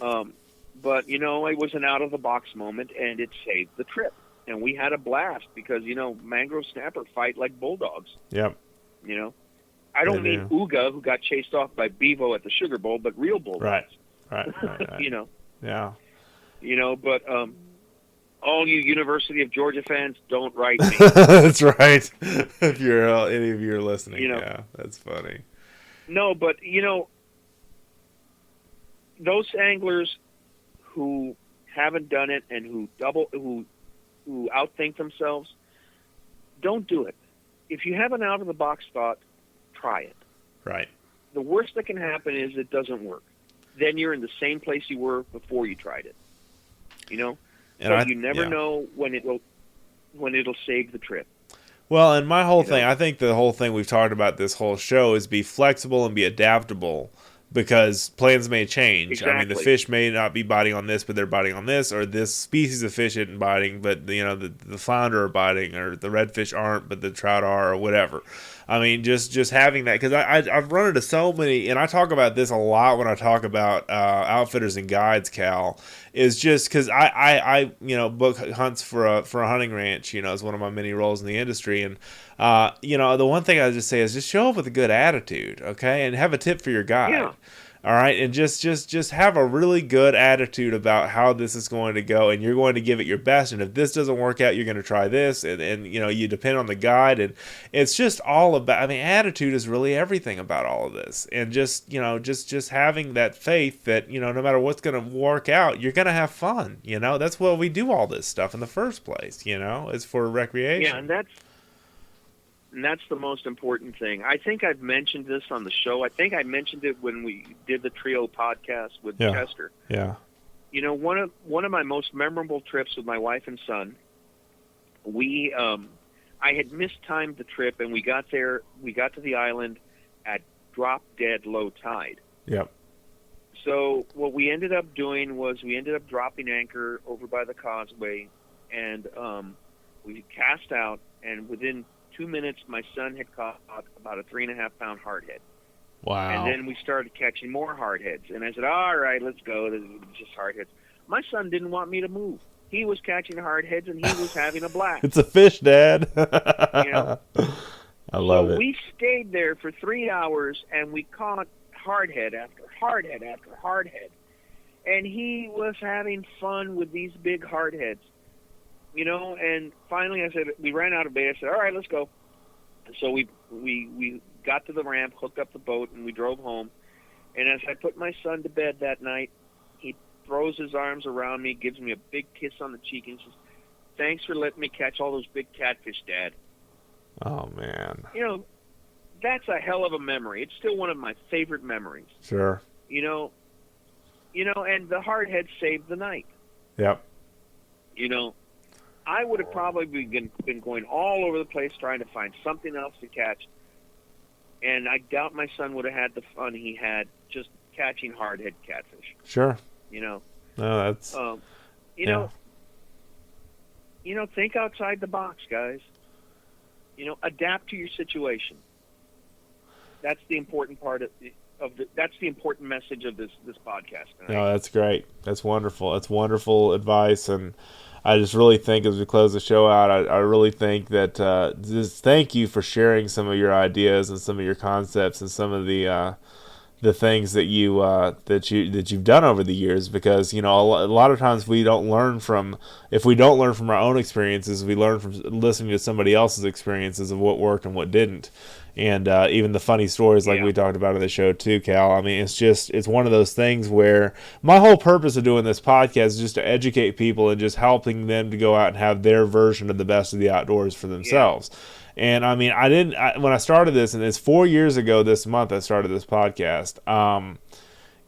But, you know, it was an out-of-the-box moment, and it saved the trip. And we had a blast because, you know, mangrove snapper fight like bulldogs. Yep. You know? I don't mean Uga, who got chased off by Bevo at the Sugar Bowl, but real bulldogs. Right. You know? Yeah. You know, but all you University of Georgia fans, don't write me. That's right. If you're any of you are listening, you know, yeah, that's funny. No, but, you know, those anglers who haven't done it and who outthink themselves, don't do it. If you have an out-of-the-box thought, try it. Right. The worst that can happen is it doesn't work. Then you're in the same place you were before you tried it. You never know when it'll save the trip. Well, and my whole thing, I think the whole thing we've talked about this whole show is be flexible and be adaptable, because plans may change. Exactly. I mean, the fish may not be biting on this, but they're biting on this, or this species of fish isn't biting, but the flounder are biting, or the redfish aren't, but the trout are, or whatever. I mean, just having that, because I've run into so many, and I talk about this a lot when I talk about outfitters and guides, Cal, is just because I book hunts for a hunting ranch, is one of my many roles in the industry, and the one thing I just say is just show up with a good attitude, okay, and have a tip for your guide. Yeah. All right, and just have a really good attitude about how this is going to go, and you're going to give it your best. And if this doesn't work out, you're going to try this, and you depend on the guide, and it's just all about. I mean, attitude is really everything about all of this, and just having that faith that no matter what's going to work out, you're going to have fun. That's why we do all this stuff in the first place. It's for recreation. Yeah, and that's the most important thing. I think I've mentioned this on the show. I think I mentioned it when we did the Trio podcast with Chester. Yeah. One of my most memorable trips with my wife and son, I had mistimed the trip, and we got to the island at drop dead low tide. Yep. So what we ended up doing was we ended up dropping anchor over by the causeway, and we cast out, and within 2 minutes, my son had caught about a 3.5-pound hardhead. Wow. And then we started catching more hardheads. And I said, all right, let's go. This is just hardheads. My son didn't want me to move. He was catching hardheads, and he was having a blast. It's a fish, Dad. I love it. We stayed there for 3 hours, and we caught hardhead after hardhead after hardhead. And he was having fun with these big hardheads. And finally I said, we ran out of bait. I said, all right, let's go. And so we got to the ramp, hooked up the boat, and we drove home. And as I put my son to bed that night, he throws his arms around me, gives me a big kiss on the cheek, and says, thanks for letting me catch all those big catfish, Dad. Oh, man. That's a hell of a memory. It's still one of my favorite memories. Sure. And the hardhead saved the night. Yep. I would have probably been going all over the place trying to find something else to catch, and I doubt my son would have had the fun he had just catching hardhead catfish. Sure. No, that's. Think outside the box, guys. Adapt to your situation. That's the important part that's the important message of this podcast. Right? No, that's great. That's wonderful. That's wonderful advice, and I just really think as we close the show out, I really think that just thank you for sharing some of your ideas and some of your concepts and some of the things that you've done over the years, because a lot of times if we don't learn from our own experiences, we learn from listening to somebody else's experiences of what worked and what didn't. And even the funny stories like we talked about in the show too, Cal. I mean, it's one of those things where my whole purpose of doing this podcast is just to educate people and just helping them to go out and have their version of the best of the outdoors for themselves. And I mean, when I started this, and it's 4 years ago this month I started this podcast,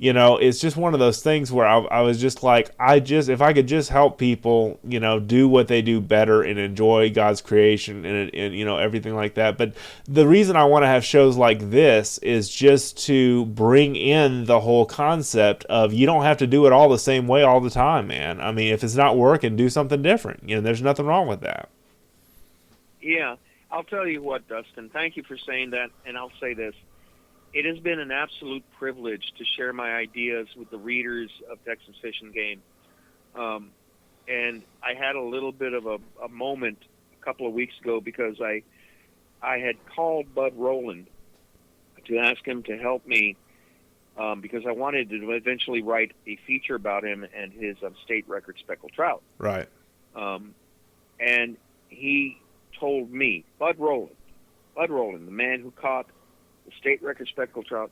it's just one of those things where I was just like, if I could just help people, do what they do better and enjoy God's creation and everything like that. But the reason I want to have shows like this is just to bring in the whole concept of you don't have to do it all the same way all the time, man. I mean, if it's not working, do something different. There's nothing wrong with that. Yeah. I'll tell you what, Dustin, thank you for saying that, and I'll say this. It has been an absolute privilege to share my ideas with the readers of Texas Fish and Game. And I had a little bit of a moment a couple of weeks ago because I had called Bud Rowland to ask him to help me because I wanted to eventually write a feature about him and his state record speckled trout. Right. And he told me, Bud Rowland, the man who caught the state record speckled trout,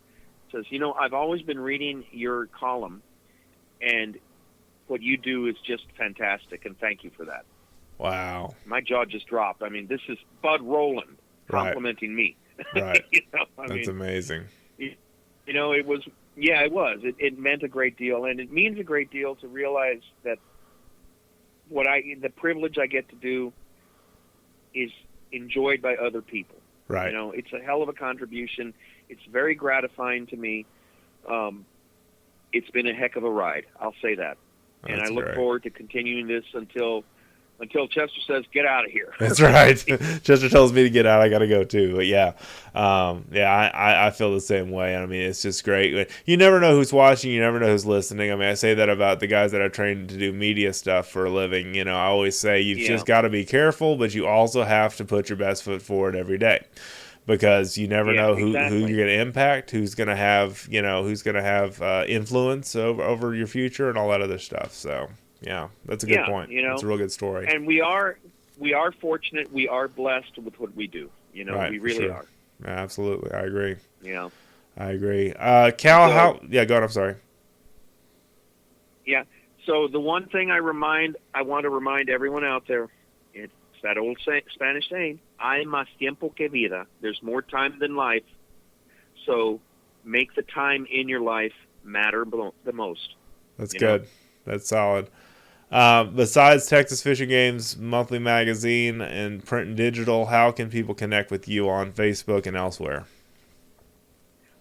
says, I've always been reading your column, and what you do is just fantastic, and thank you for that. Wow. My jaw just dropped. I mean, this is Bud Rowland complimenting me. Right. That's amazing. It was. Yeah, it was. It meant a great deal, and it means a great deal to realize that the privilege I get to do is enjoyed by other people. Right. It's a hell of a contribution. It's very gratifying to me. It's been a heck of a ride. I'll say that. And I look forward to continuing this until Chester says, "Get out of here." That's right. Chester tells me to get out. I got to go too. But yeah, I feel the same way. I mean, it's just great. You never know who's watching. You never know who's listening. I mean, I say that about the guys that I trained to do media stuff for a living. I always say you've just got to be careful, but you also have to put your best foot forward every day. Because you never know who you're going to impact, who's going to have influence over your future and all that other stuff. So yeah, that's a good point. It's a real good story. And we are fortunate. We are blessed with what we do. Right, we really are. Yeah, absolutely, I agree. I agree. Cal, go on. I'm sorry. Yeah. So the one thing I want to remind everyone out there, it's that old Spanish saying, "Hay más tiempo que vida." There's more time than life. So make the time in your life matter the most. That's good. That's solid. Besides Texas Fishing Games monthly magazine and print and digital, how can people connect with you on Facebook and elsewhere?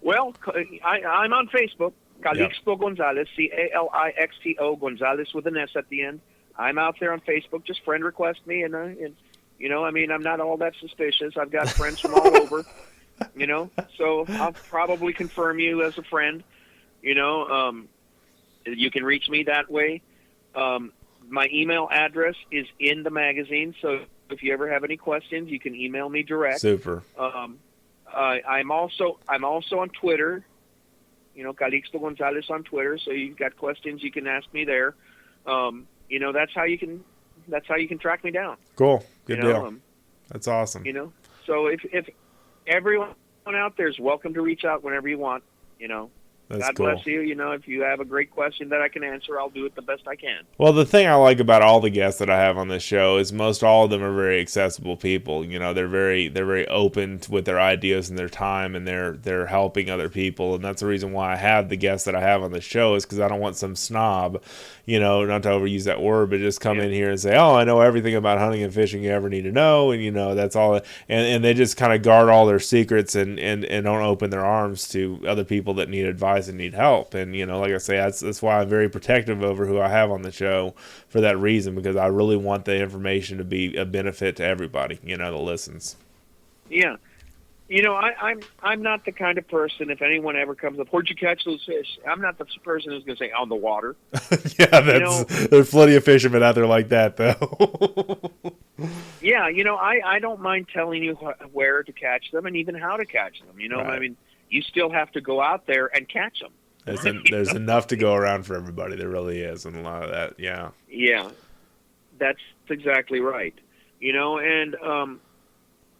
Well, I'm on Facebook, Calixto Gonzales, Calixto Gonzales with an S at the end. I'm out there on Facebook. Just friend request me, and I'm not all that suspicious. I've got friends from all over, so I'll probably confirm you as a friend. You can reach me that way. My email address is in the magazine, so if you ever have any questions, you can email me direct. Super. I'm also on Twitter. Calixto Gonzales on Twitter. So you've got questions, you can ask me there. That's how you can track me down. Cool. Good deal. That's awesome. So if everyone out there is welcome to reach out whenever you want. That's God cool. bless you. If you have a great question that I can answer, I'll do it the best I can. Well, the thing I like about all the guests that I have on this show is most all of them are very accessible people. They're very open with their ideas and their time, and they're helping other people. And that's the reason why I have the guests that I have on the show, is because I don't want some snob, not to overuse that word, but just come in here and say, "Oh, I know everything about hunting and fishing you ever need to know," and that's all. And they just kind of guard all their secrets and don't open their arms to other people that need advice and need help. And like I say, that's why I'm very protective over who I have on the show, for that reason, because I really want the information to be a benefit to everybody that listens. Yeah. I'm not the kind of person, if anyone ever comes up, "Where'd you catch those fish?" I'm not the person who's going to say, "On the water." Yeah, there's plenty of fishermen out there like that, though. Yeah, I don't mind telling you where to catch them and even how to catch them. Right. I mean, you still have to go out there and catch them. There's enough to go around for everybody. There really is, and a lot of that, yeah. Yeah, that's exactly right. And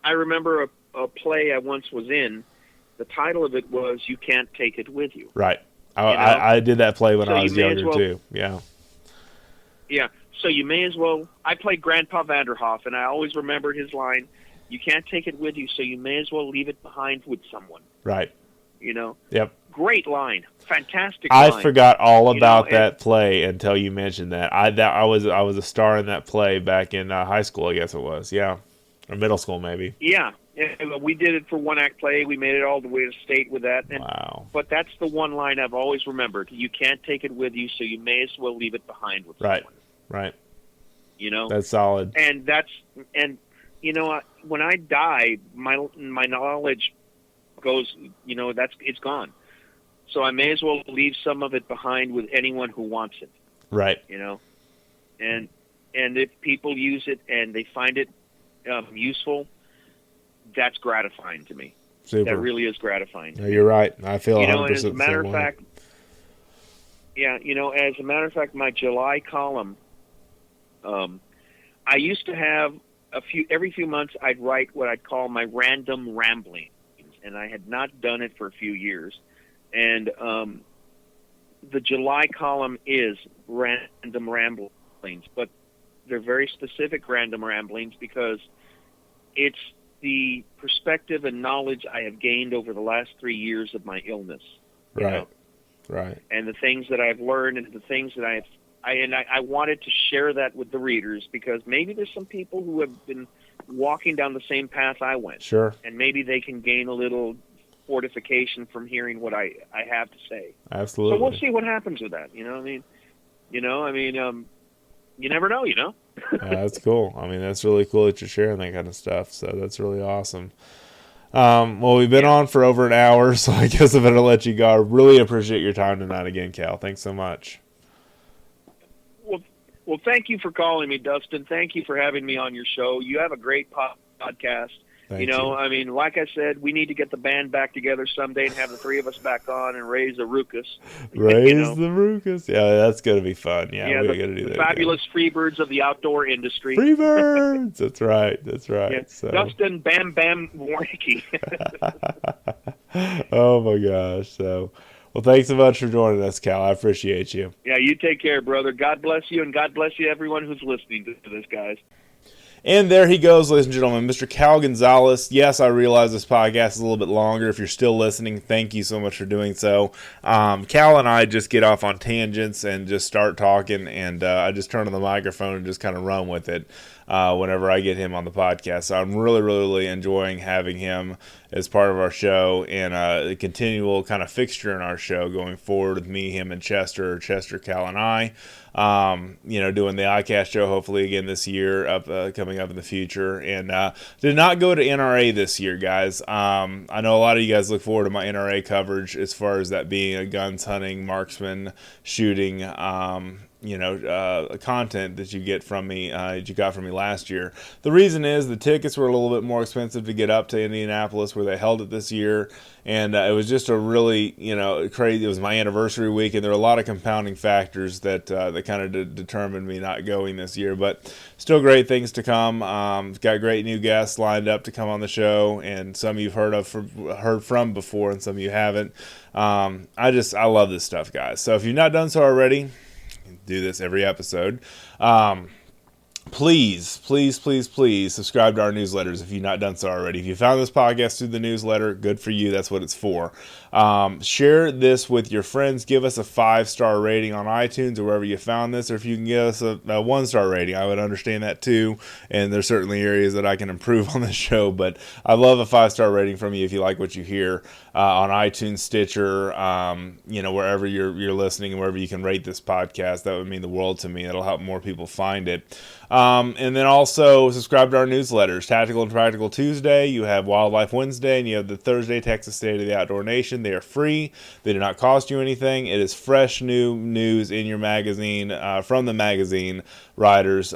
I remember a play I once was in. The title of it was "You Can't Take It With You." Right. I did that play when I was younger too. Yeah. Yeah. So you may as well. I played Grandpa Vanderhoff, and I always remembered his line, "You can't take it with you, so you may as well leave it behind with someone." Right. Yep. Great line. Fantastic line. I forgot all about that play until you mentioned that. I was a star in that play back in high school, I guess it was. Yeah. Or middle school, maybe. Yeah. We did it for one act play. We made it all the way to state with that. Wow. But that's the one line I've always remembered. You can't take it with you, so you may as well leave it behind with someone. Right. That's solid. And when I die, my knowledge goes, it's gone. So I may as well leave some of it behind with anyone who wants it. Right. And if people use it and they find it useful, that's gratifying to me. Super. That really is gratifying. No, you're right. I feel 100% as a matter of fact, as a matter of fact, my July column, I used to have every few months I'd write what I'd call my random ramblings, and I had not done it for a few years. And the July column is random ramblings, but they're very specific random ramblings because it's the perspective and knowledge I have gained over the last 3 years of my illness. Right. Right. And the things that I've learned and the things that I wanted to share that with the readers, because maybe there's some people who have been walking down the same path I went. Sure. And maybe they can gain a little fortification from hearing what I have to say. Absolutely. So we'll see what happens with that. You never know, That's cool. I mean, that's really cool that you're sharing that kind of stuff. So that's really awesome. Well, we've been on for over an hour, so I guess I'm going to let you go. I really appreciate your time tonight again, Cal. Thanks so much. Well, thank you for calling me, Dustin. Thank you for having me on your show. You have a great podcast. Thank you. I mean, like I said, we need to get the band back together someday and have the three of us back on and raise a ruckus. Raise the ruckus. Yeah, that's going to be fun. Yeah, we're going to do that. Fabulous freebirds of the outdoor industry. Freebirds. That's right. That's right. Yeah. So. Dustin Bam Bam Warncke. Oh, my gosh. So, well, thanks so much for joining us, Cal. I appreciate you. Yeah, you take care, brother. God bless you, and God bless you, everyone who's listening to this, guys. And there he goes, ladies and gentlemen, Mr. Cal Gonzales. Yes, I realize this podcast is a little bit longer. If you're still listening, thank you so much for doing so. Cal and I just get off on tangents and just start talking, and I just turn on the microphone and just kind of run with it whenever I get him on the podcast. So I'm really, really, really enjoying having him as part of our show and a continual kind of fixture in our show going forward with me, him, and Chester, Cal, and I. Doing the iCast show hopefully again this year, coming up in the future. And did not go to NRA this year, guys. I know a lot of you guys look forward to my NRA coverage as far as that being a guns hunting, marksman, shooting, content that you get from me, that you got from me last year. The reason is the tickets were a little bit more expensive to get up to Indianapolis where they held it this year. And it was just a really, crazy. It was my anniversary week, and there were a lot of compounding factors that kind of determined me not going this year. But still, great things to come. Got great new guests lined up to come on the show, and some you've heard from before, and some you haven't. I love this stuff, guys. So if you've not done so already, do this every episode. Please subscribe to our newsletters if you've not done so already. If you found this podcast through the newsletter, good for you. That's what it's for. Share this with your friends. Give us a 5-star rating on iTunes or wherever you found this, or if you can give us a 1-star rating, I would understand that too. And there's certainly areas that I can improve on this show, but I love a 5-star rating from you if you like what you hear on iTunes, Stitcher, wherever you're listening and wherever you can rate this podcast. That would mean the world to me. It'll help more people find it. And then also subscribe to our newsletters. Tactical and Practical Tuesday, you have Wildlife Wednesday, and you have the Thursday Texas State of the Outdoor Nation. They are free. They do not cost you anything. It is fresh new news in your magazine, from the magazine writers,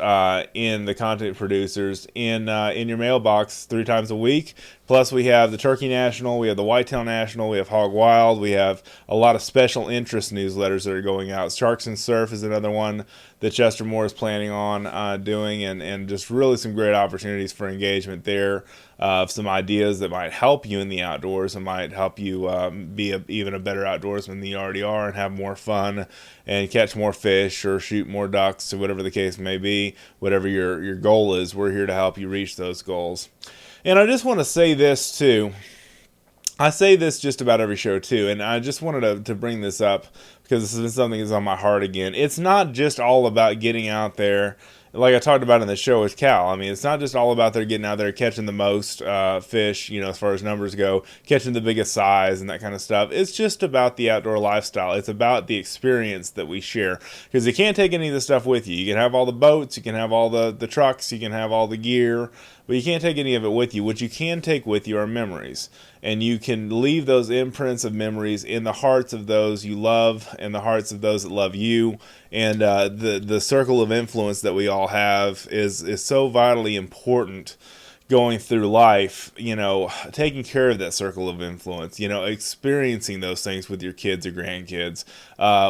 in the content producers, in your mailbox 3 times a week. Plus, we have the Turkey National, we have the Whitetail National, we have Hog Wild, we have a lot of special interest newsletters that are going out. Sharks and Surf is another one that Chester Moore is planning on doing, and just really some great opportunities for engagement there, of some ideas that might help you in the outdoors and might help you be even a better outdoorsman than you already are, and have more fun and catch more fish or shoot more ducks, or whatever the case may be. Whatever your goal is, we're here to help you reach those goals. And I just want to say this too. I say this just about every show too, and I just wanted to bring this up because this is something that's on my heart again. It's not just all about getting out there, like I talked about in the show with Cal. I mean, it's not just all about getting out there catching the most fish, as far as numbers go, catching the biggest size and that kind of stuff. It's just about the outdoor lifestyle. It's about the experience that we share, because you can't take any of this stuff with you. You can have all the boats, you can have all the trucks, you can have all the gear, but you can't take any of it with you. What you can take with you are memories, and you can leave those imprints of memories in the hearts of those you love and the hearts of those that love you. And the circle of influence that we all have is so vitally important going through life, taking care of that circle of influence, experiencing those things with your kids or grandkids,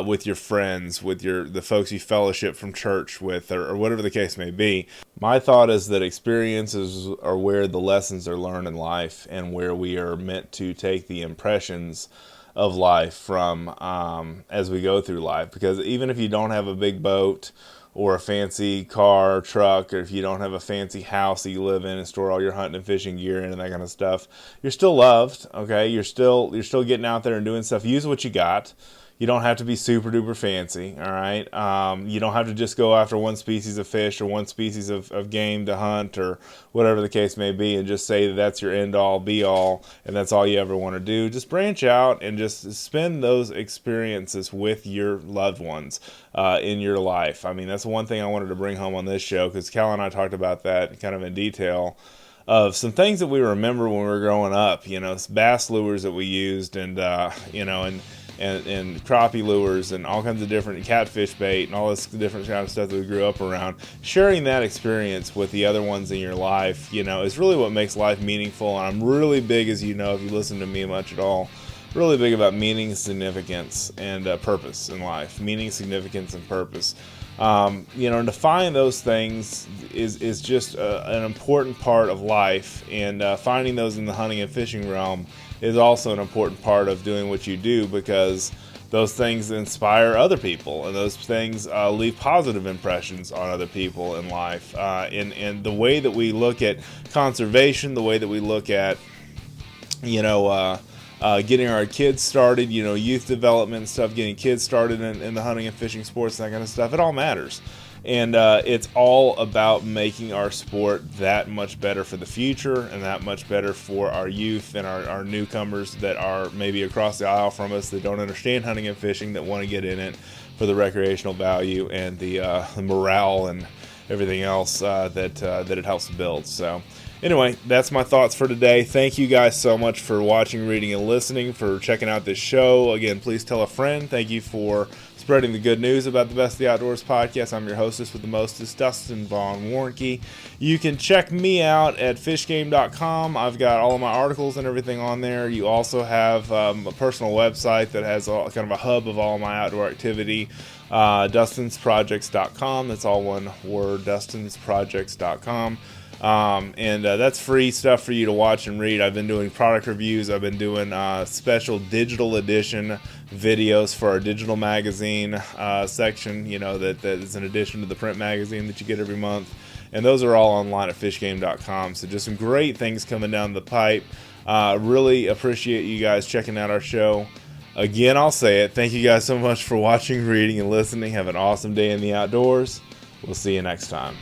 with your friends, with the folks you fellowship from church with, or whatever the case may be. My thought is that experiences are where the lessons are learned in life, and where we are meant to take the impressions of life from as we go through life. Because even if you don't have a big boat or a fancy car or truck, or if you don't have a fancy house that you live in and store all your hunting and fishing gear in and that kind of stuff, you're still loved. Okay, you're still getting out there and doing stuff. Use what you got. You don't have to be super duper fancy, all right? You don't have to just go after one species of fish or one species of game to hunt or whatever the case may be and just say that that's your end all be all and that's all you ever want to do. Just branch out and just spend those experiences with your loved ones in your life. I mean, that's one thing I wanted to bring home on this show, because Cal and I talked about that kind of in detail, of some things that we remember when we were growing up, bass lures that we used, and and crappie lures and all kinds of different catfish bait and all this different kind of stuff that we grew up around. Sharing that experience with the other ones in your life, is really what makes life meaningful. And I'm really big, as you know, if you listen to me much at all, really big about meaning, significance, and purpose in life. Meaning, significance, and purpose. And to find those things is just an important part of life, and finding those in the hunting and fishing realm is also an important part of doing what you do, because those things inspire other people, and those things leave positive impressions on other people in life. And the way that we look at conservation, the way that we look at, getting our kids started, youth development and stuff, getting kids started in the hunting and fishing sports, that kind of stuff, it all matters. And it's all about making our sport that much better for the future, and that much better for our youth and our newcomers that are maybe across the aisle from us, that don't understand hunting and fishing, that want to get in it for the recreational value and the morale and everything else that it helps to build. So anyway, that's my thoughts for today. Thank you guys so much for watching, reading, and listening, for checking out this show. Again, please tell a friend. Thank you for spreading the good news about the Best of the Outdoors podcast. I'm your hostess with the mostest, Dustin Warncke. You can check me out at fishgame.com. I've got all of my articles and everything on there. You also have a personal website that has kind of a hub of all my outdoor activity, dustinsprojects.com. That's all one word, dustinsprojects.com. And that's free stuff for you to watch and read. I've been doing product reviews. I've been doing special digital edition videos for our digital magazine section, that is an addition to the print magazine that you get every month. And those are all online at fishgame.com. So just some great things coming down the pipe. Really appreciate you guys checking out our show. Again, I'll say it. Thank you guys so much for watching, reading, and listening. Have an awesome day in the outdoors. We'll see you next time.